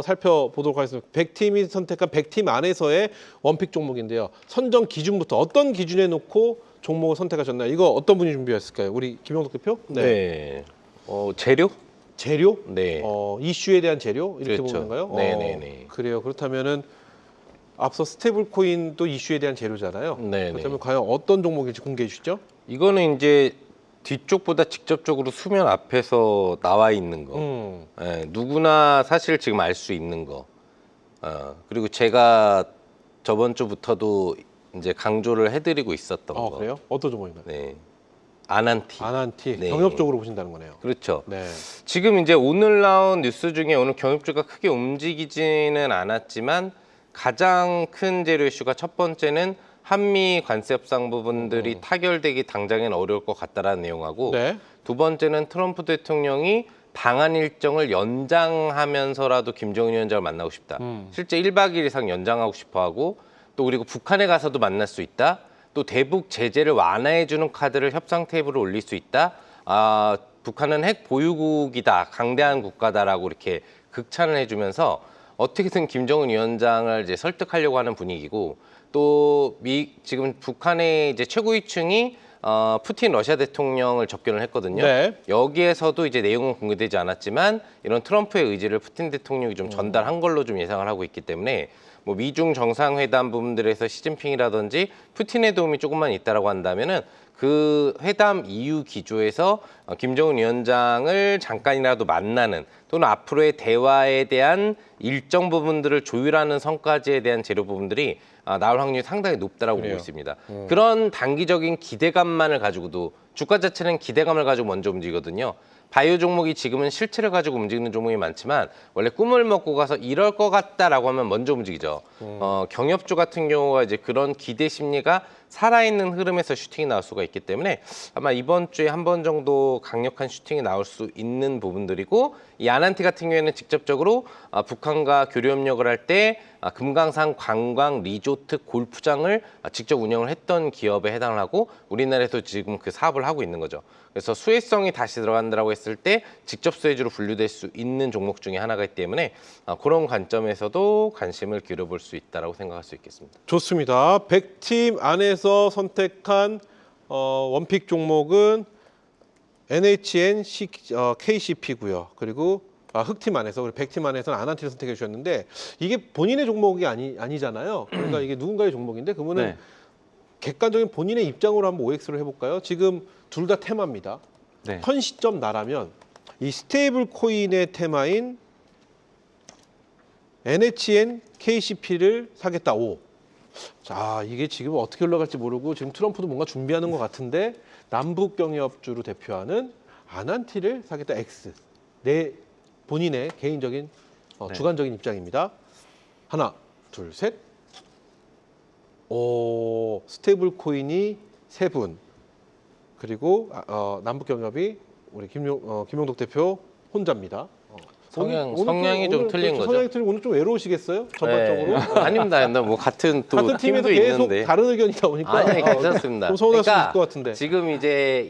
살펴보도록 하겠습니다. 100팀이 선택한 100팀 안에서의 원픽 종목인데요. 선정 기준부터 어떤 기준에 놓고 종목을 선택하셨나요? 이거 어떤 분이 준비했을까요? 우리 김영덕 대표? 네. 재료? 재료? 네. 이슈에 대한 재료? 이렇게 그렇죠. 보는 건가요? 네네네. 그래요. 그렇다면은 앞서 스테이블코인도 이슈에 대한 재료잖아요. 네네. 그렇다면 과연 어떤 종목인지 공개해 주시죠. 이거는 이제 뒤쪽보다 직접적으로 수면 앞에서 나와 있는 거. 예, 누구나 사실 지금 알 수 있는 거. 그리고 제가 저번 주부터도 이제 강조를 해드리고 있었던 거. 그래요? 어떤 종목인가요? 네. 아난티. 아난티 네. 경협적으로 보신다는 거네요. 그렇죠. 네. 지금 이제 오늘 나온 뉴스 중에 오늘 경협주가 크게 움직이지는 않았지만 가장 큰 재료 이슈가 첫 번째는 한미 관세 협상 부분들이 타결되기 당장엔 어려울 것 같다라는 내용하고 네. 두 번째는 트럼프 대통령이 방한 일정을 연장하면서라도 김정은 위원장을 만나고 싶다. 실제 1박 2일 이상 연장하고 싶어하고 또 그리고 북한에 가서도 만날 수 있다. 또 대북 제재를 완화해주는 카드를 협상 테이블에 올릴 수 있다. 북한은 핵 보유국이다, 강대한 국가다라고 이렇게 극찬을 해주면서 어떻게든 김정은 위원장을 이제 설득하려고 하는 분위기고 또 지금 북한의 이제 최고위층이 푸틴 러시아 대통령을 접견을 했거든요. 네. 여기에서도 이제 내용은 공개되지 않았지만 이런 트럼프의 의지를 푸틴 대통령이 좀 전달한 걸로 좀 예상을 하고 있기 때문에 뭐 미중 정상회담 부분들에서 시진핑이라든지 푸틴의 도움이 조금만 있다라고 한다면은 그 회담 이후 기조에서 김정은 위원장을 잠깐이라도 만나는 또는 앞으로의 대화에 대한 일정 부분들을 조율하는 성과지에 대한 재료 부분들이 나올 확률이 상당히 높다라고 보고 있습니다. 그런 단기적인 기대감만을 가지고도 주가 자체는 기대감을 가지고 먼저 움직이거든요. 바이오 종목이 지금은 실체를 가지고 움직이는 종목이 많지만 원래 꿈을 먹고 가서 이럴 것 같다라고 하면 먼저 움직이죠. 경협주 같은 경우가 이제 그런 기대 심리가 살아있는 흐름에서 슈팅이 나올 수가 있기 때문에 아마 이번 주에 한 번 정도 강력한 슈팅이 나올 수 있는 부분들이고 이 아난티 같은 경우에는 직접적으로 북한과 교류 협력을 할 때 금강산 관광 리조트 골프장을 직접 운영을 했던 기업에 해당을 하고 우리나라에서 지금 그 사업을 하고 있는 거죠. 그래서 수혜성이 다시 들어간다고 했을 때 직접 수혜주로 분류될 수 있는 종목 중에 하나가 있기 때문에 그런 관점에서도 관심을 기울여볼 수 있다고 생각할 수 있겠습니다. 좋습니다. 100팀 안에서 선택한 원픽 종목은 NHN KCP고요. 그리고 흑팀 안에서 100팀 안에서는 아난티를 선택해 주셨는데 이게 본인의 종목이 아니잖아요. 그러니까 이게 누군가의 종목인데 그러면 네. 객관적인 본인의 입장으로 한번 OX를 해볼까요? 지금 둘 다 테마입니다. 네. 현 시점 나라면 이 스테이블 코인의 테마인 NHN KCP를 사겠다. O. 자, 이게 지금 어떻게 올라갈지 모르고 지금 트럼프도 뭔가 준비하는 것 같은데 남북 경협주로 대표하는 아난티를 사겠다. X. 내 본인의 개인적인 네. 주관적인 입장입니다. 하나, 둘, 셋. 오, 스테이블 코인이 3분. 그리고 남북 경협이 우리 김용덕 대표 혼자입니다. 성향이 좀 틀린 거죠. 성향이 틀린 오늘 좀 외로우시겠어요? 전반적으로? 네. 아닙니다. 뭐 같은 또 같은 팀에도 팀도 계속 있는데. 다른 의견이다 보니까 아니 괜찮습니다. 좀 서운할 수 있을 것 같은데. 지금 이제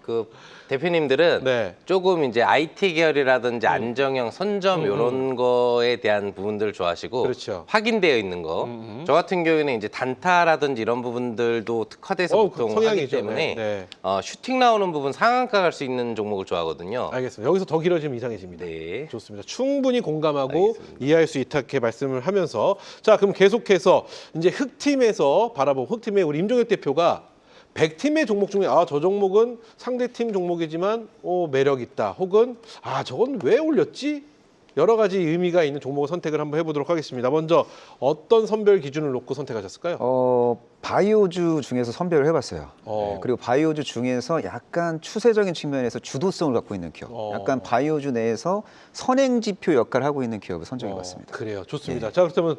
그 대표님들은 네. 조금 이제 IT 계열이라든지 안정형, 선점 이런 거에 대한 부분들을 좋아하시고 그렇죠. 확인되어 있는 거. 저 같은 경우에는 이제 단타라든지 이런 부분들도 특화돼서 보통 하기 성향이죠. 때문에 네. 슈팅 나오는 부분 상한가 갈 수 있는 종목을 좋아하거든요. 알겠습니다. 여기서 더 길어지면 이상해집니다. 네. 좋습니다. 충분히 공감하고 알겠습니다. 이해할 수 있게 말씀을 하면서 자 그럼 계속해서 이제 흑팀에서 바라보고 흑팀의 우리 임종혁 대표가 100팀의 종목 중에 저 종목은 상대팀 종목이지만 매력 있다. 혹은 저건 왜 올렸지? 여러 가지 의미가 있는 종목을 선택을 한번 해보도록 하겠습니다. 먼저 어떤 선별 기준을 놓고 선택하셨을까요? 바이오주 중에서 선별을 해봤어요. 네, 그리고 바이오주 중에서 약간 추세적인 측면에서 주도성을 갖고 있는 기업, 약간 바이오주 내에서 선행지표 역할을 하고 있는 기업을 선정해봤습니다. 그래요. 좋습니다. 자 그렇다면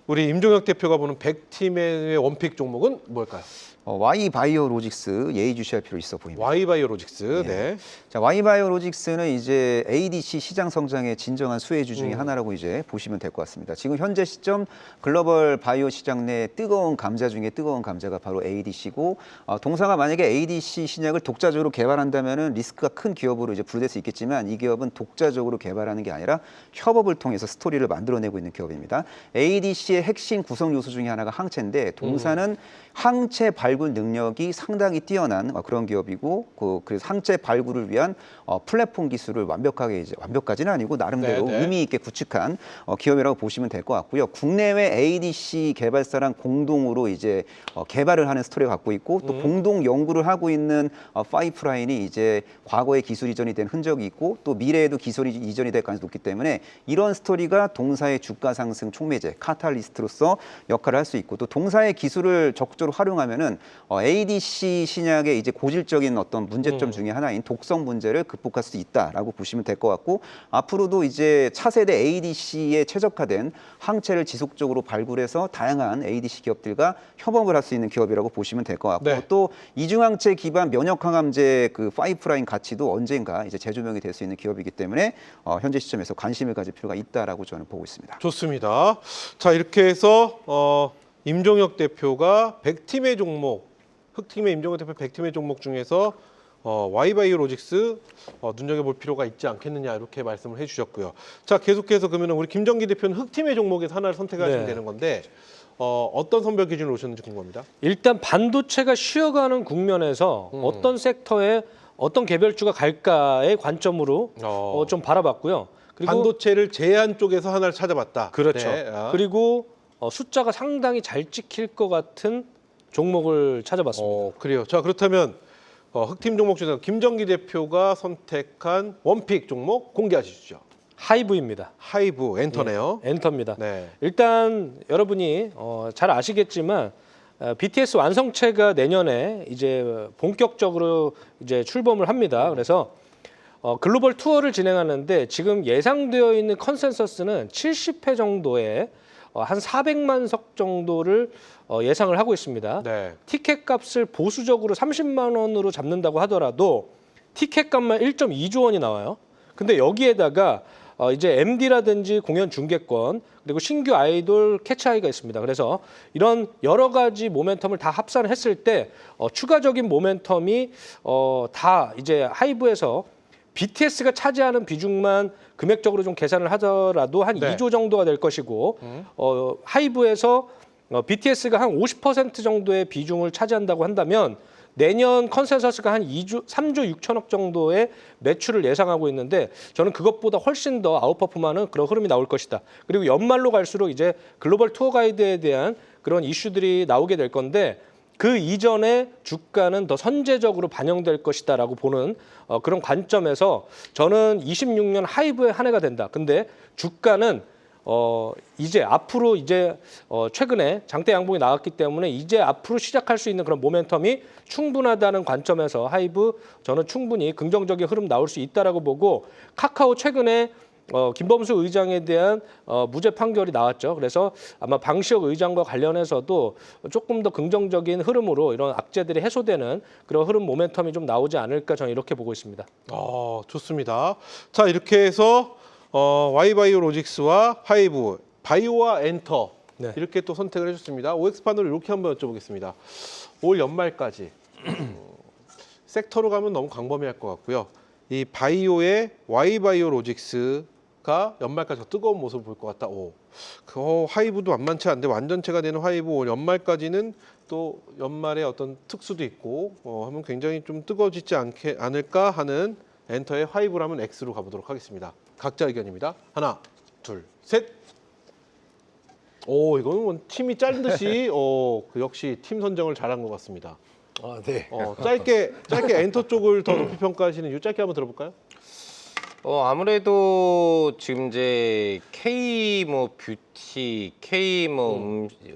우리 임종혁 대표가 보는 100팀의 원픽 종목은 뭘까요? Y바이오로직스 예의주시할 필요 있어 보입니다. Y바이오로직스. 네. 자, Y바이오로직스는 이제 ADC 시장 성장의 진정한 수혜주 중에 하나라고 이제 보시면 될 것 같습니다. 지금 현재 시점 글로벌 바이오 시장 내 뜨거운 감자 중에 뜨거운 감자가 바로 ADC고 동사가 만약에 ADC 신약을 독자적으로 개발한다면은 리스크가 큰 기업으로 이제 분류될 수 있겠지만 이 기업은 독자적으로 개발하는 게 아니라 협업을 통해서 스토리를 만들어내고 있는 기업입니다. ADC ADC의 핵심 구성 요소 중에 하나가 항체인데 동사는 항체 발굴 능력이 상당히 뛰어난 그런 기업이고 그래서 항체 발굴을 위한 플랫폼 기술을 완벽까지는 아니고 나름대로 네네. 의미 있게 구축한 기업이라고 보시면 될 것 같고요. 국내외 ADC 개발사랑 공동으로 이제 개발을 하는 스토리를 갖고 있고 또 공동 연구를 하고 있는 파이프라인이 이제 과거에 기술 이전이 된 흔적이 있고 또 미래에도 기술이 이전이 될 가능성이 높기 때문에 이런 스토리가 동사의 주가 상승 촉매제, 카탈리스트로서 역할을 할 수 있고 또 동사의 기술을 적극적으로 활용하면은 ADC 신약의 이제 고질적인 어떤 문제점 중에 하나인 독성 문제를 극복할 수 있다라고 보시면 될 것 같고 앞으로도 이제 차세대 ADC에 최적화된 항체를 지속적으로 발굴해서 다양한 ADC 기업들과 협업을 할 수 있는 기업이라고 보시면 될 것 같고 네. 또 이중항체 기반 면역 항암제 그 파이프라인 가치도 언젠가 이제 재조명이 될 수 있는 기업이기 때문에 현재 시점에서 관심을 가질 필요가 있다라고 저는 보고 있습니다. 좋습니다. 자, 이렇게 해서 임종혁 대표가 100팀의 종목, 흑팀의 임종혁 대표 100팀의 종목 중에서 Y바이오로직스 눈여겨볼 필요가 있지 않겠느냐 이렇게 말씀을 해주셨고요. 자, 계속해서 그러면 우리 김정기 대표는 흑팀의 종목에서 하나를 선택하시면 네. 되는 건데 어떤 선별 기준으로 오셨는지 궁금합니다. 일단 반도체가 쉬어가는 국면에서 어떤 섹터에 어떤 개별주가 갈까의 관점으로 좀 바라봤고요. 그리고 반도체를 제한 쪽에서 하나를 찾아봤다. 그렇죠. 네. 그리고 숫자가 상당히 잘 찍힐 것 같은 종목을 찾아봤습니다. 그래요. 자, 그렇다면 흑팀 종목 중에서 김정기 대표가 선택한 원픽 종목 공개하시죠. 하이브입니다. 하이브 엔터네요. 엔터입니다. 네. 일단 여러분이 잘 아시겠지만 BTS 완성체가 내년에 이제 본격적으로 이제 출범을 합니다. 그래서 글로벌 투어를 진행하는데 지금 예상되어 있는 컨센서스는 70회 정도의 한 400만 석 정도를 예상을 하고 있습니다. 네. 티켓 값을 보수적으로 30만 원으로 잡는다고 하더라도 티켓 값만 1.2조 원이 나와요. 근데 여기에다가 이제 MD라든지 공연 중계권 그리고 신규 아이돌 캐치아이가 있습니다. 그래서 이런 여러 가지 모멘텀을 다 합산했을 때 추가적인 모멘텀이 다 이제 하이브에서 BTS가 차지하는 비중만 금액적으로 좀 계산을 하더라도 한 네. 2조 정도가 될 것이고 하이브에서 BTS가 한 50% 정도의 비중을 차지한다고 한다면 내년 컨센서스가 한 3조 6천억 정도의 매출을 예상하고 있는데 저는 그것보다 훨씬 더 아웃퍼폼하는 그런 흐름이 나올 것이다. 그리고 연말로 갈수록 이제 글로벌 투어 가이드에 대한 그런 이슈들이 나오게 될 건데 그 이전에 주가는 더 선제적으로 반영될 것이다라고 보는 그런 관점에서 저는 26년 하이브의 한 해가 된다. 근데 주가는 이제 앞으로 이제 최근에 장대 양봉이 나왔기 때문에 이제 앞으로 시작할 수 있는 그런 모멘텀이 충분하다는 관점에서 하이브 저는 충분히 긍정적인 흐름 나올 수 있다라고 보고 카카오 최근에 김범수 의장에 대한 무죄 판결이 나왔죠. 그래서 아마 방시혁 의장과 관련해서도 조금 더 긍정적인 흐름으로 이런 악재들이 해소되는 그런 흐름 모멘텀이 좀 나오지 않을까 저는 이렇게 보고 있습니다. 좋습니다. 자, 이렇게 해서 Y바이오로직스와 하이브, 바이오와 엔터 네. 이렇게 또 선택을 해줬습니다. OX판으로 이렇게 한번 여쭤보겠습니다. 올 연말까지 섹터로 가면 너무 광범위할 것 같고요. 이 바이오의 Y바이오로직스가 연말까지 더 뜨거운 모습을 볼 것 같다. 하이브도 만만치 않은데 완전체가 되는 하이브 올 연말까지는 또 연말에 어떤 특수도 있고 하면 굉장히 좀 뜨거워지지 않을까 하는 엔터의 하이브라면 X로 가보도록 하겠습니다. 각자 의견입니다. 하나, 둘, 셋. 이거는 뭐 팀이 짠 듯이 역시 팀 선정을 잘한 것 같습니다. 네. 짧게 엔터 쪽을 더 높이 평가하시는 이유 짧게 한번 들어볼까요? 아무래도 지금 이제 K 뷰티, K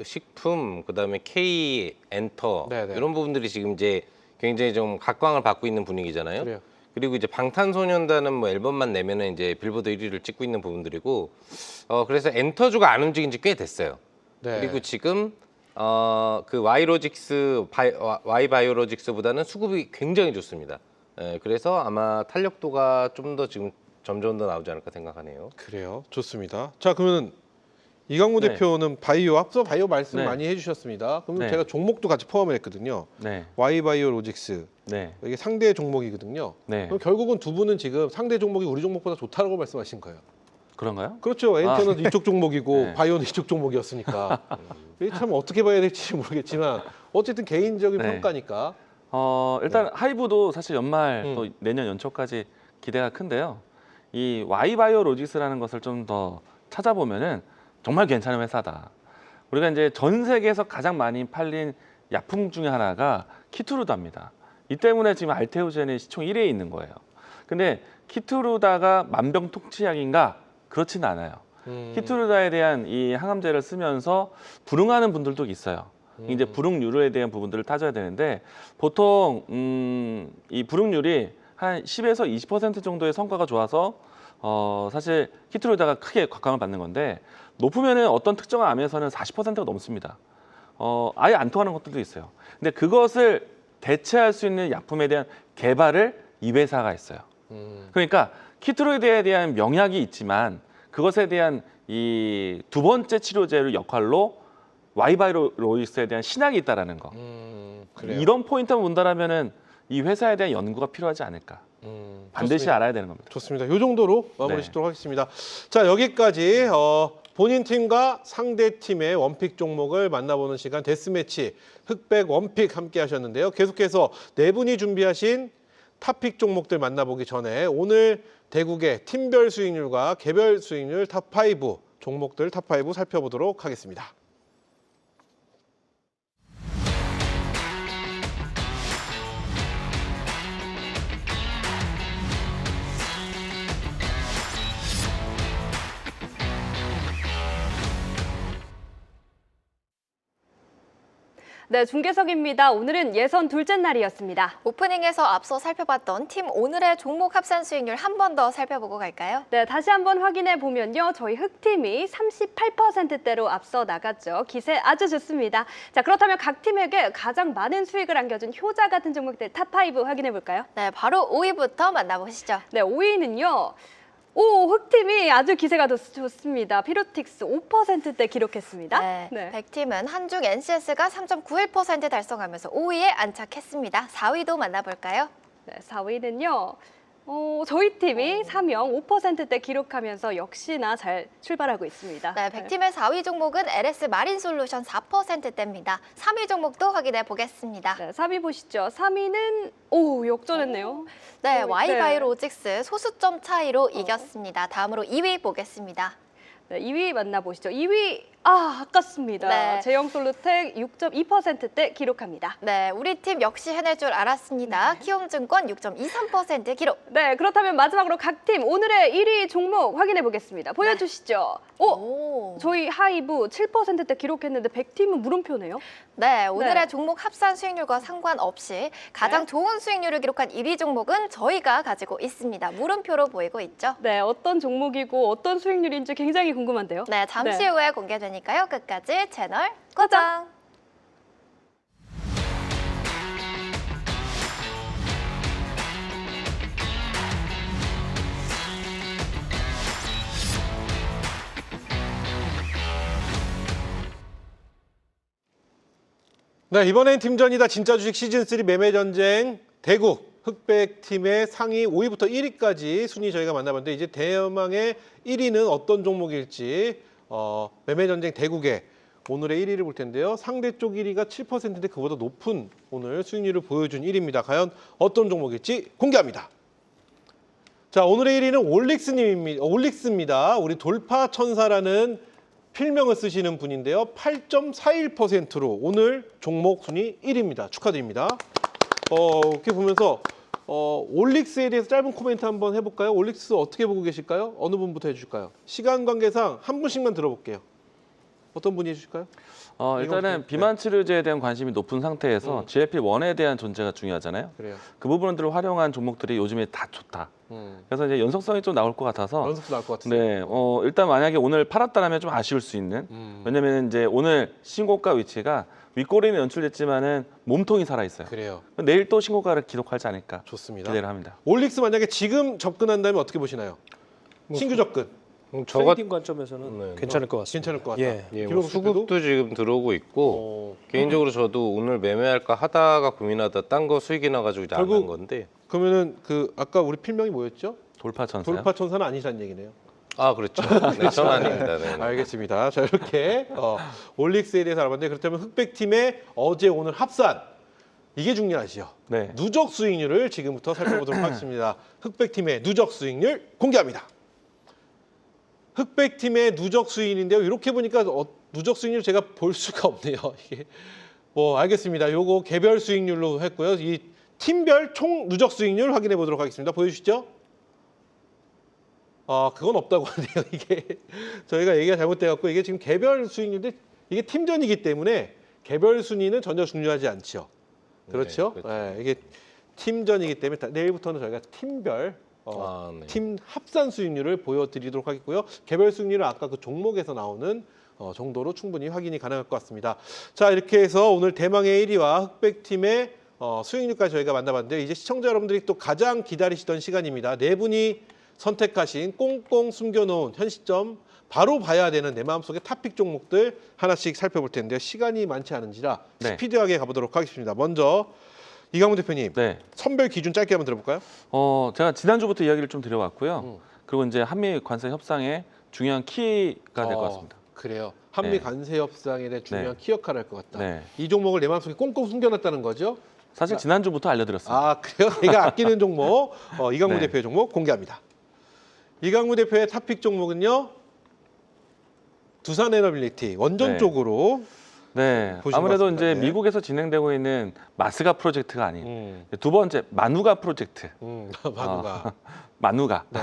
식품, 그다음에 K 엔터 네네. 이런 부분들이 지금 이제 굉장히 좀 각광을 받고 있는 분위기잖아요. 그래요. 그리고 이제 방탄소년단은 앨범만 내면은 이제 빌보드 1위를 찍고 있는 부분들이고, 그래서 엔터주가 안 움직인 지 꽤 됐어요. 네. 그리고 지금 그 Y바이오로직스보다는 수급이 굉장히 좋습니다. 그래서 아마 탄력도가 좀 더 지금 점점 더 나오지 않을까 생각하네요. 그래요. 좋습니다. 자, 그러면 이강무 네. 대표는 앞서 바이오 말씀 네. 많이 해주셨습니다. 그럼 네. 제가 종목도 같이 포함을 했거든요. 네, Y바이오로직스 네, 이게 상대 종목이거든요. 네. 그럼 결국은 두 분은 지금 상대 종목이 우리 종목보다 좋다라고 말씀하신 거예요. 그런가요? 그렇죠. 엔터는 이쪽 종목이고 네. 바이오는 이쪽 종목이었으니까 이게 참 어떻게 봐야 될지 모르겠지만 어쨌든 개인적인 네. 평가니까. 일단 하이브도 사실 연말 음. 또 내년 연초까지 기대가 큰데요. 이 Y바이오로직스라는 것을 좀 더 찾아보면은 정말 괜찮은 회사다. 우리가 이제 전 세계에서 가장 많이 팔린 약품 중에 하나가 키투루다입니다. 이 때문에 지금 알테오젠이 시총 1위에 있는 거예요. 근데 키투루다가 만병통치약인가? 그렇지는 않아요. 키투루다에 대한 이 항암제를 쓰면서 불응하는 분들도 있어요. 이제 불응률에 대한 부분들을 따져야 되는데 보통 이 불응률이 한 10에서 20% 정도의 성과가 좋아서 사실 키투루다가 크게 곽광을 받는 건데 높으면은 어떤 특정한 암에서는 40%가 넘습니다. 아예 안 통하는 것들도 있어요. 근데 그것을 대체할 수 있는 약품에 대한 개발을 이 회사가 했어요. 그러니까 키투루다에 대한 명약이 있지만 그것에 대한 이 두 번째 치료제의 역할로 Y바이오로직스에 대한 신약이 있다라는 거. 그래요. 이런 포인트만 본다라면은 이 회사에 대한 연구가 필요하지 않을까. 반드시 좋습니다. 알아야 되는 겁니다. 좋습니다. 이 정도로 마무리 네. 짓도록 하겠습니다. 자, 여기까지 본인 팀과 상대 팀의 원픽 종목을 만나보는 시간 데스매치 흑백 원픽 함께 하셨는데요. 계속해서 네 분이 준비하신 탑픽 종목들 만나보기 전에 오늘 대국의 팀별 수익률과 개별 수익률 탑5 종목들 탑5 살펴보도록 하겠습니다. 네, 중계석입니다. 오늘은 예선 둘째 날이었습니다. 오프닝에서 앞서 살펴봤던 팀 오늘의 종목 합산 수익률 한 번 더 살펴보고 갈까요? 네, 다시 한번 확인해 보면요. 저희 흑팀이 38%대로 앞서 나갔죠. 기세 아주 좋습니다. 자, 그렇다면 각 팀에게 가장 많은 수익을 안겨준 효자 같은 종목들 탑5 확인해 볼까요? 네, 바로 5위부터 만나보시죠. 네, 5위는요. 흑팀이 아주 기세가 좋습니다. 피로틱스 5%대 기록했습니다. 네, 100팀은 한중 NCS가 3.91% 달성하면서 5위에 안착했습니다. 4위도 만나볼까요? 네, 4위는요. 저희 팀이 삼영 5%대 기록하면서 역시나 잘 출발하고 있습니다. 네, 100팀의 4위 종목은 LS 마린솔루션 4%대입니다. 3위 종목도 확인해 보겠습니다. 네, 3위 보시죠. 3위는 역전했네요. 네, 네. Y바이오로직스 소수점 차이로 이겼습니다. 다음으로 2위 보겠습니다. 네, 2위 만나보시죠. 2위 아깝습니다. 네. 제형솔루텍 6.2%대 기록합니다. 네, 우리 팀 역시 해낼 줄 알았습니다. 키움증권 6.23% 기록. 네, 그렇다면 마지막으로 각 팀 오늘의 1위 종목 확인해 보겠습니다. 보여주시죠. 오. 저희 하이브 7%대 기록했는데 100팀은 물음표네요. 네, 오늘의 네. 종목 합산 수익률과 상관없이 가장 좋은 수익률을 기록한 1위 종목은 저희가 가지고 있습니다. 물음표로 보이고 있죠. 네, 어떤 종목이고 어떤 수익률인지 굉장히 궁금한데요. 네, 잠시 네. 후에 공개되니까요. 끝까지 채널 고정. 네, 이번엔 팀전이다 진짜 주식 시즌3 매매 전쟁 대국 흑백 팀의 상위 5위부터 1위까지 순위 저희가 만나봤는데 이제 대망의 1위는 어떤 종목일지 매매 전쟁 대국의 오늘의 1위를 볼 텐데요. 상대 쪽 1위가 7%인데 그보다 높은 오늘 수익률을 보여준 1위입니다. 과연 어떤 종목일지 공개합니다. 자, 오늘의 1위는 올릭스입니다. 우리 돌파 천사라는 필명을 쓰시는 분인데요. 8.41%로 오늘 종목 순위 1위입니다. 축하드립니다. 이렇게 보면서 올릭스에 대해서 짧은 코멘트 한번 해볼까요? 올릭스 어떻게 보고 계실까요? 어느 분부터 해주실까요? 시간 관계상 한 분씩만 들어볼게요. 어떤 분이 해주실까요? 일단은 비만 치료제에 대한 관심이 높은 상태에서 GLP-1에 대한 존재가 중요하잖아요. 그래요. 그 부분들을 활용한 종목들이 요즘에 다 좋다. 그래서 이제 연속성이 좀 나올 것 같아서 연습도 나올 것 같은데. 네, 일단 만약에 오늘 팔았다라면 좀 아쉬울 수 있는. 왜냐면 이제 오늘 신고가 위치가 윗꼬리는 연출됐지만은 몸통이 살아 있어요. 그래요. 내일 또 신고가를 기록하지 않을까 좋습니다. 기대를 합니다. 올릭스 만약에 지금 접근한다면 어떻게 보시나요? 신규 접근 트레이딩 관점에서는 네. 괜찮을 것 같습니다. 괜찮을 것 같다. 예. 예, 김홍수 수급도 지금 들어오고 있고 개인적으로 저도 오늘 매매할까 하다가 고민하다 딴 거 수익이 나가지고 이제 안 결국 한 건데 그러면은 아까 우리 필명이 뭐였죠? 돌파 천사요. 돌파 천사는 아니란 얘기네요. 아, 그렇죠. 네, 전 아닙니다. 네. 알겠습니다. 자, 이렇게 올릭스에 대해서 알아봤는데 그렇다면 흑백팀의 어제 오늘 합산 이게 중요하지요. 네. 누적 수익률을 지금부터 살펴보도록 하겠습니다. 흑백팀의 누적 수익률 공개합니다. 흑백팀의 누적 수익인데요. 이렇게 보니까 누적 수익률 제가 볼 수가 없네요. 이게 뭐 알겠습니다. 요거 개별 수익률로 했고요. 이 팀별 총 누적 수익률 확인해 보도록 하겠습니다. 보여주시죠. 그건 없다고 하네요. 이게 저희가 얘기가 잘못돼 갖고 이게 지금 개별 수익률인데 이게 팀전이기 때문에 개별 순위는 전혀 중요하지 않죠. 그렇죠? 네, 그렇죠. 네, 이게 팀전이기 때문에 내일부터는 저희가 팀별 네. 팀 합산 수익률을 보여드리도록 하겠고요. 개별 수익률은 아까 그 종목에서 나오는 정도로 충분히 확인이 가능할 것 같습니다. 자, 이렇게 해서 오늘 대망의 1위와 흑백팀의 수익률까지 저희가 만나봤는데요. 이제 시청자 여러분들이 또 가장 기다리시던 시간입니다. 네 분이 선택하신 꽁꽁 숨겨놓은 현 시점 바로 봐야 되는 내 마음속의 탑픽 종목들 하나씩 살펴볼 텐데요. 시간이 많지 않은지라 네. 스피드하게 가보도록 하겠습니다. 먼저 이강훈 대표님, 네. 선별 기준 짧게 한번 들어볼까요? 제가 지난주부터 이야기를 좀 드려왔고요. 그리고 이제 한미 관세 협상의 중요한 키가 될 것 같습니다. 그래요. 한미 네. 관세 협상에 대해 중요한 네. 키 역할을 할 것 같다. 네. 이 종목을 내 마음속에 꽁꽁 숨겨놨다는 거죠? 사실 지난주부터 알려드렸습니다. 아, 그래요? 내가 아끼는 종목, 이강무 네. 대표의 종목 공개합니다. 이강무 대표의 탑픽 종목은요. 두산에너빌리티 원전 네. 쪽으로 네, 보신 것 아무래도 같습니다. 이제 네. 미국에서 진행되고 있는 마스가 프로젝트가 아닌 두 번째 마누가 프로젝트. 마누가. 마누가. 네.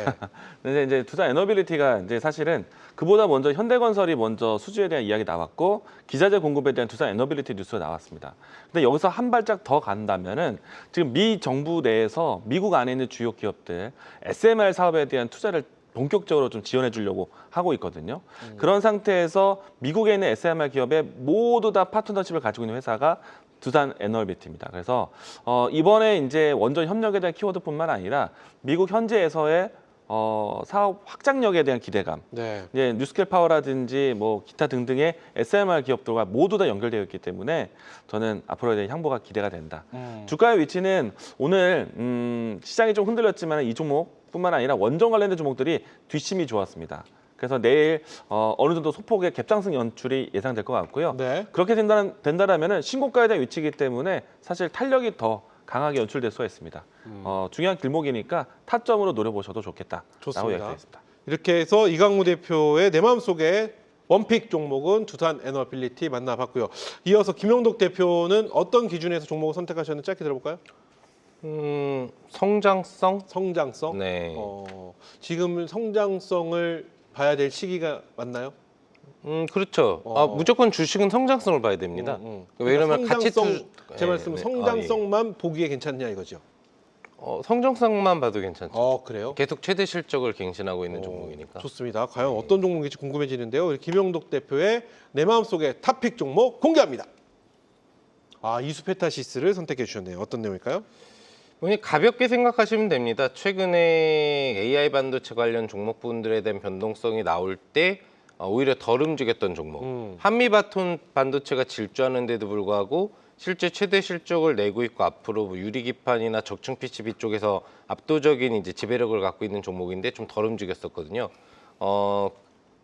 근데 이제 두산 에너빌리티가 이제 사실은 그보다 먼저 현대건설이 먼저 수주에 대한 이야기 나왔고 기자재 공급에 대한 두산 에너빌리티 뉴스가 나왔습니다. 근데 여기서 한 발짝 더 간다면은 지금 미 정부 내에서 미국 안에 있는 주요 기업들 SMR 사업에 대한 투자를 본격적으로 좀 지원해 주려고 하고 있거든요. 그런 상태에서 미국에 있는 SMR 기업에 모두 다 파트너십을 가지고 있는 회사가 두산 에너빌리티입니다. 그래서 이번에 이제 원전 협력에 대한 키워드뿐만 아니라 미국 현지에서의 사업 확장력에 대한 기대감, 네. 이제 뉴스케일 파워라든지 뭐 기타 등등의 SMR 기업들과 모두 다 연결되어 있기 때문에 저는 앞으로에 대한 향보가 기대가 된다. 주가의 위치는 오늘 시장이 좀 흔들렸지만 이 종목뿐만 아니라 원전 관련된 종목들이 뒷심이 좋았습니다. 그래서 내일 어느 정도 소폭의 갭상승 연출이 예상될 것 같고요. 네. 그렇게 된다라면은 신고가에 대한 위치이기 때문에 사실 탄력이 더 강하게 연출될 수가 있습니다. 중요한 길목이니까 타점으로 노려보셔도 좋겠다라고 좋습니다. 이야기했습니다. 이렇게 해서 이강무 대표의 내 마음속에 원픽 종목은 두산 에너빌리티 만나봤고요. 이어서 김용덕 대표는 어떤 기준에서 종목을 선택하셨는지 짧게 들어볼까요? 성장성? 성장성? 네. 지금 성장성을 봐야 될 시기가 맞나요? 그렇죠. 무조건 주식은 성장성을 봐야 됩니다. 왜냐면 그러니까 가치 성장성, 제 네, 말씀은 네. 성장성만 보기에 괜찮냐 이거죠? 성장성만 봐도 괜찮죠. 그래요? 계속 최대 실적을 갱신하고 있는 종목이니까. 좋습니다. 과연 어떤 종목인지 궁금해지는데요. 우리 김용덕 대표의 내 마음속의 탑픽 종목 공개합니다. 이수페타시스를 선택해 주셨네요. 어떤 내용일까요? 그냥 가볍게 생각하시면 됩니다. 최근에 AI 반도체 관련 종목분들에 대한 변동성이 나올 때 오히려 덜 움직였던 종목. 한미바톤 반도체가 질주하는데도 불구하고 실제 최대 실적을 내고 있고 앞으로 뭐 유리기판이나 적층 PCB 쪽에서 압도적인 이제 지배력을 갖고 있는 종목인데 좀 덜 움직였었거든요.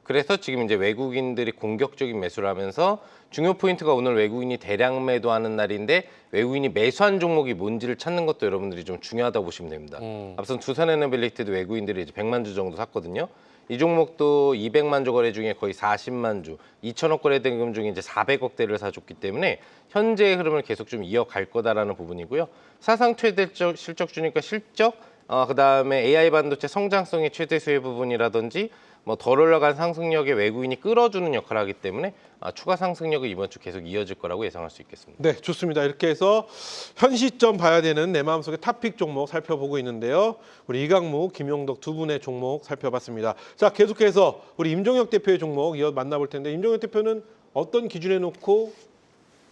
그래서 지금 이제 외국인들이 공격적인 매수를 하면서 중요 포인트가 오늘 외국인이 대량 매도하는 날인데 외국인이 매수한 종목이 뭔지를 찾는 것도 여러분들이 좀 중요하다고 보시면 됩니다. 앞선 두산에너빌리티도 외국인들이 이제 100만 주 정도 샀거든요. 이 종목도 200만 주 거래 중에 거의 40만 주, 2천억 거래 대금 중에 이제 400억대를 사줬기 때문에 현재의 흐름을 계속 좀 이어갈 거다라는 부분이고요. 사상 최대 실적 주니까 실적, 그다음에 AI 반도체 성장성의 최대 수혜 부분이라든지 뭐 덜 올라간 상승력에 외국인이 끌어주는 역할을 하기 때문에 추가 상승력은 이번 주 계속 이어질 거라고 예상할 수 있겠습니다. 네, 좋습니다. 이렇게 해서 현 시점 봐야 되는 내 마음속의 탑픽 종목 살펴보고 있는데요. 우리 이강무, 김용덕 두 분의 종목 살펴봤습니다. 자, 계속해서 우리 임종혁 대표의 종목 이어 만나볼 텐데 임종혁 대표는 어떤 기준에 놓고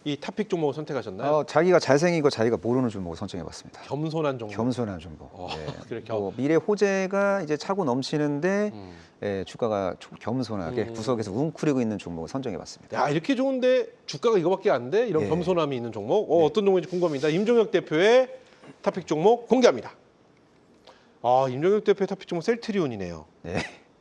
이 탑픽 종목을 선택하셨나요? 자기가 잘생기고 자기가 모르는 종목을 선정해봤습니다. 겸손한 종목. 겸손한 종목. 그렇게 미래 호재가 이제 차고 넘치는데 주가가 겸손하게 구석에서 웅크리고 있는 종목을 선정해봤습니다. 야, 이렇게 좋은데 주가가 이거밖에 안 돼? 이런 예. 겸손함이 있는 종목. 어떤 종목인지 궁금합니다. 임종혁 대표의 탑픽 종목 공개합니다. 임종혁 대표의 탑픽 종목 셀트리온이네요. 네.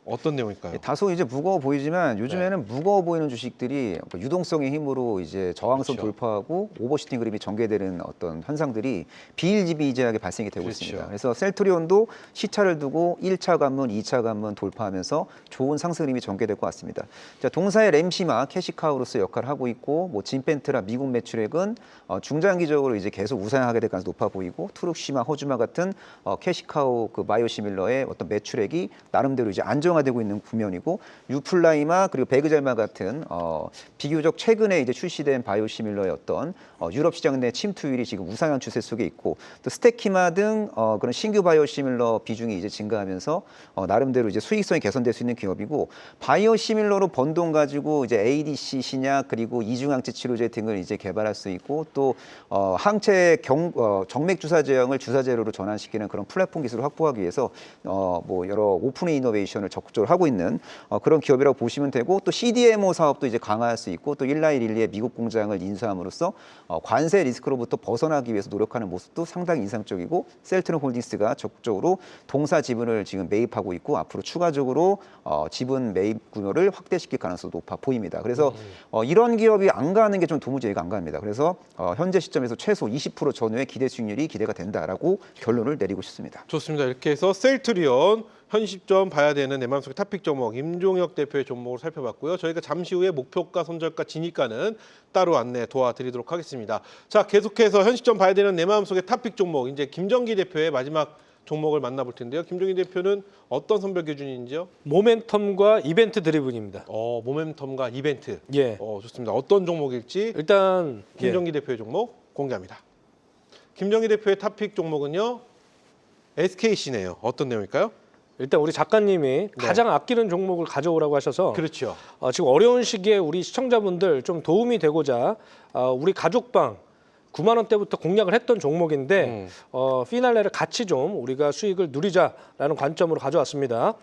어떤 내용일까요? 다소 이제 무거워 보이지만 요즘에는 무거워 보이는 주식들이 유동성의 힘으로 이제 저항선 그렇죠. 돌파하고 오버슈팅 그림이 전개되는 어떤 현상들이 비일비재하게 발생이 되고 그렇죠. 있습니다. 그래서 셀트리온도 시차를 두고 1차 관문, 2차 관문 돌파하면서 좋은 상승 그림이 전개될 것 같습니다. 자, 동사의 램시마 캐시카우로서 역할을 하고 있고 뭐 진펜트라 미국 매출액은 중장기적으로 이제 계속 우상향하게 될 가능성이 높아 보이고 투룩시마, 허주마 같은 캐시카우 그 바이오시밀러의 어떤 매출액이 나름대로 이제 안정화되고 있는 국면이고 유플라이마 그리고 베그젤마 같은 비교적 최근에 이제 출시된 바이오시밀러의 어떤 유럽 시장 내 침투율이 지금 우상향 추세 속에 있고 또 스테키마 등 그런 신규 바이오시밀러 비중이 이제 증가하면서 나름대로 이제 수익성이 개선될 수 있는 기업이고 바이오시밀러로 번 돈 가지고 이제 ADC 신약 그리고 이중항체 치료제 등을 이제 개발할 수 있고 또 항체 정맥 주사 제형을 주사 재료로 전환시키는 그런 플랫폼 기술을 확보하기 위해서 뭐 여러 오픈 이노베이션을 적극적으로 하고 있는 그런 기업이라고 보시면 되고 또 CDMO 사업도 이제 강화할 수 있고 또 일라이릴리의 미국 공장을 인수함으로써 관세 리스크로부터 벗어나기 위해서 노력하는 모습도 상당히 인상적이고 셀트론 홀딩스가 적극적으로 동사 지분을 지금 매입하고 있고 앞으로 추가적으로 지분 매입 규모를 확대시킬 가능성도 높아 보입니다. 그래서 이런 기업이 안 가는 게 좀 도무지 이해가 안 갑니다. 그래서 현재 시점에서 최소 20% 전후의 기대 수익률이 기대가 된다라고 결론을 내리고 싶습니다. 좋습니다. 이렇게 해서 셀트리온 현 시점 봐야 되는 내 마음속의 탑픽 종목 임종혁 대표의 종목을 살펴봤고요. 저희가 잠시 후에 목표가, 손절가, 진입가는 따로 안내 도와드리도록 하겠습니다. 자, 계속해서 현 시점 봐야 되는 내 마음속의 탑픽 종목 이제 김정기 대표의 마지막 종목을 만나볼 텐데요. 김정기 대표는 어떤 선별 기준인지요? 모멘텀과 이벤트 드리븐입니다. 모멘텀과 이벤트. 예. 좋습니다. 어떤 종목일지 일단 김정기 대표의 종목 공개합니다. 김정기 대표의 탑픽 종목은요. SKC네요. 어떤 내용일까요? 일단 우리 작가님이 가장 아끼는 종목을 가져오라고 하셔서 그렇죠. 지금 어려운 시기에 우리 시청자분들 좀 도움이 되고자 우리 가족방 9만 원대부터 공략을 했던 종목인데 피날레를 같이 좀 우리가 수익을 누리자라는 관점으로 가져왔습니다.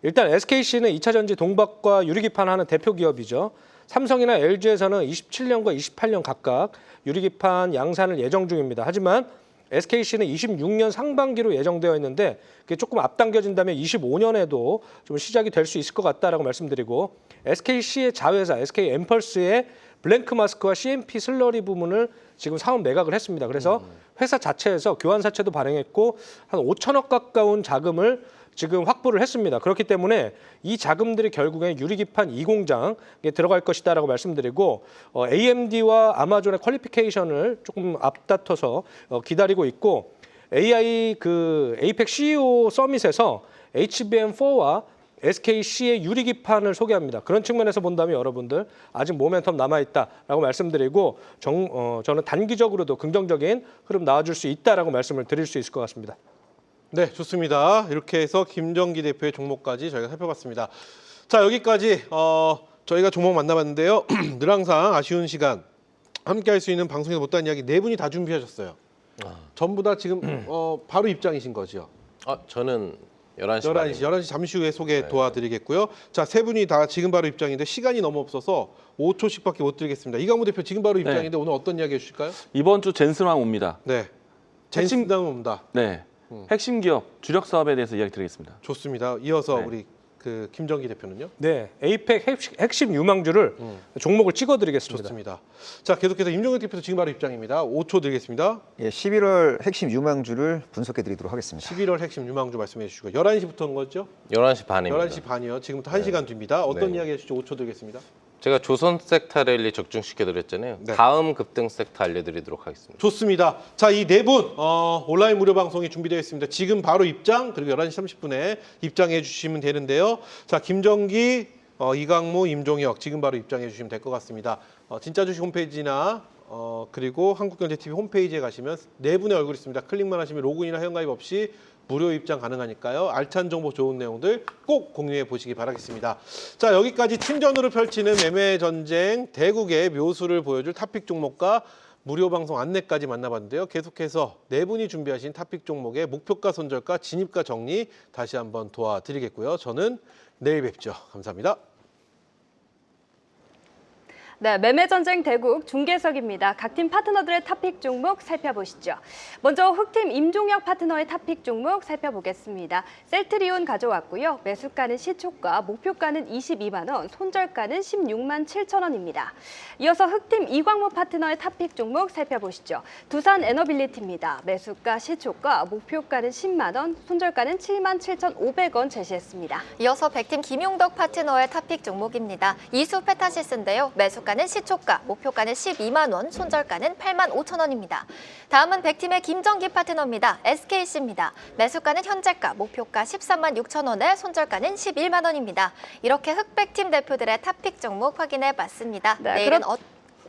일단 SKC는 2차 전지 동박과 유리기판 하는 대표 기업이죠. 삼성이나 LG에서는 27년과 28년 각각 유리기판 양산을 예정 중입니다. 하지만 SKC는 26년 상반기로 예정되어 있는데 그게 조금 앞당겨진다면 25년에도 좀 시작이 될 수 있을 것 같다라고 말씀드리고 SKC의 자회사 SK 엠펄스의 블랭크 마스크와 CMP 슬러리 부문을 지금 사업 매각을 했습니다. 그래서 회사 자체에서 교환사채도 발행했고 한 5천억 가까운 자금을 지금 확보를 했습니다. 그렇기 때문에 이 자금들이 결국에 유리기판 2공장에 들어갈 것이다라고 말씀드리고 AMD와 아마존의 퀄리피케이션을 조금 앞다퉈서 기다리고 있고 AI 그 APEC CEO 서밋에서 HBM4와 SKC의 유리기판을 소개합니다. 그런 측면에서 본다면 여러분들 아직 모멘텀 남아있다라고 말씀드리고 저는 단기적으로도 긍정적인 흐름 나와줄 수 있다라고 말씀을 드릴 수 있을 것 같습니다. 네, 좋습니다. 이렇게 해서 김정기 대표의 종목까지 저희가 살펴봤습니다. 자, 여기까지 저희가 종목 만나봤는데요. 늘 항상 아쉬운 시간 함께 할 수 있는 방송에서 못다한 이야기 네 분이 다 준비하셨어요. 전부 다 지금 바로 입장이신 거죠? 저는 11시 11시 잠시 후에 소개 도와드리겠고요. 자, 세 분이 다 지금 바로 입장인데 시간이 너무 없어서 5초씩밖에 못 드리겠습니다. 이강무 대표 지금 바로 입장인데 오늘 어떤 이야기 해주실까요? 이번 주 젠슨왕 옵니다. 네, 젠슨당 옵니다. 네. 핵심 기업 주력 사업에 대해서 이야기 드리겠습니다. 좋습니다. 이어서 네. 우리 그 김정기 대표는요? 네, 에이펙 핵심 유망주를 종목을 찍어드리겠습니다. 좋습니다. 자, 계속해서 임종혁 대표도 지금 바로 입장입니다. 5초 드리겠습니다. 예, 11월 핵심 유망주를 분석해 드리도록 하겠습니다. 11월 핵심 유망주 말씀해 주시고 11시부터인 거죠? 11시 반입니다. 11시 반이요. 지금부터 1시간 뒤입니다. 어떤 네. 이야기 해주시죠? 5초 드리겠습니다. 제가 조선 섹터 랠리 적중시켜드렸잖아요. 네. 다음 급등 섹터 알려드리도록 하겠습니다. 좋습니다. 자, 이 네 분 온라인 무료 방송이 준비되어 있습니다. 지금 바로 입장 그리고 11시 30분에 입장해 주시면 되는데요. 자, 김정기, 이강무, 임종혁 지금 바로 입장해 주시면 될 것 같습니다. 진짜 주식 홈페이지나 그리고 한국경제TV 홈페이지에 가시면 네 분의 얼굴이 있습니다. 클릭만 하시면 로그인이나 회원가입 없이 무료 입장 가능하니까요. 알찬 정보 좋은 내용들 꼭 공유해 보시기 바라겠습니다. 자, 여기까지 팀전으로 펼치는 매매 전쟁 대국의 묘수를 보여줄 탑픽 종목과 무료 방송 안내까지 만나봤는데요. 계속해서 네 분이 준비하신 탑픽 종목의 목표가, 손절가, 진입가 정리 다시 한번 도와드리겠고요. 저는 내일 뵙죠. 감사합니다. 네, 매매전쟁 대국 중계석입니다. 각 팀 파트너들의 탑픽 종목 살펴보시죠. 먼저 흑팀 임종혁 파트너의 탑픽 종목 살펴보겠습니다. 셀트리온 가져왔고요. 매수가는 시초가, 목표가는 22만 원, 손절가는 16만 7천 원입니다. 이어서 흑팀 이광모 파트너의 탑픽 종목 살펴보시죠. 두산 에너빌리티입니다. 매수가, 시초가, 목표가는 10만 원, 손절가는 7만 7,500원 제시했습니다. 이어서 백팀 김용덕 파트너의 탑픽 종목입니다. 이수 페타시스인데요. 매수가는 시초가, 목표가는 12만 원, 손절가는 8만 5천 원입니다. 다음은 백팀의 김정기 파트너입니다. SKC입니다. 매수가는 현재가, 목표가 13만 6천 원에 손절가는 11만 원입니다. 이렇게 흑백팀 대표들의 탑픽 종목 확인해 봤습니다. 네,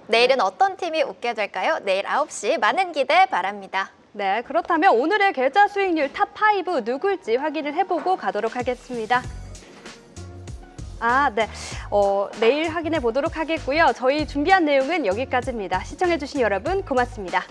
내일은 어떤 팀이 웃게 될까요? 내일 9시 많은 기대 바랍니다. 네, 그렇다면 오늘의 계좌 수익률 탑5 누굴지 확인을 해보고 가도록 하겠습니다. 네. 내일 확인해 보도록 하겠고요. 저희 준비한 내용은 여기까지입니다. 시청해주신 여러분 고맙습니다.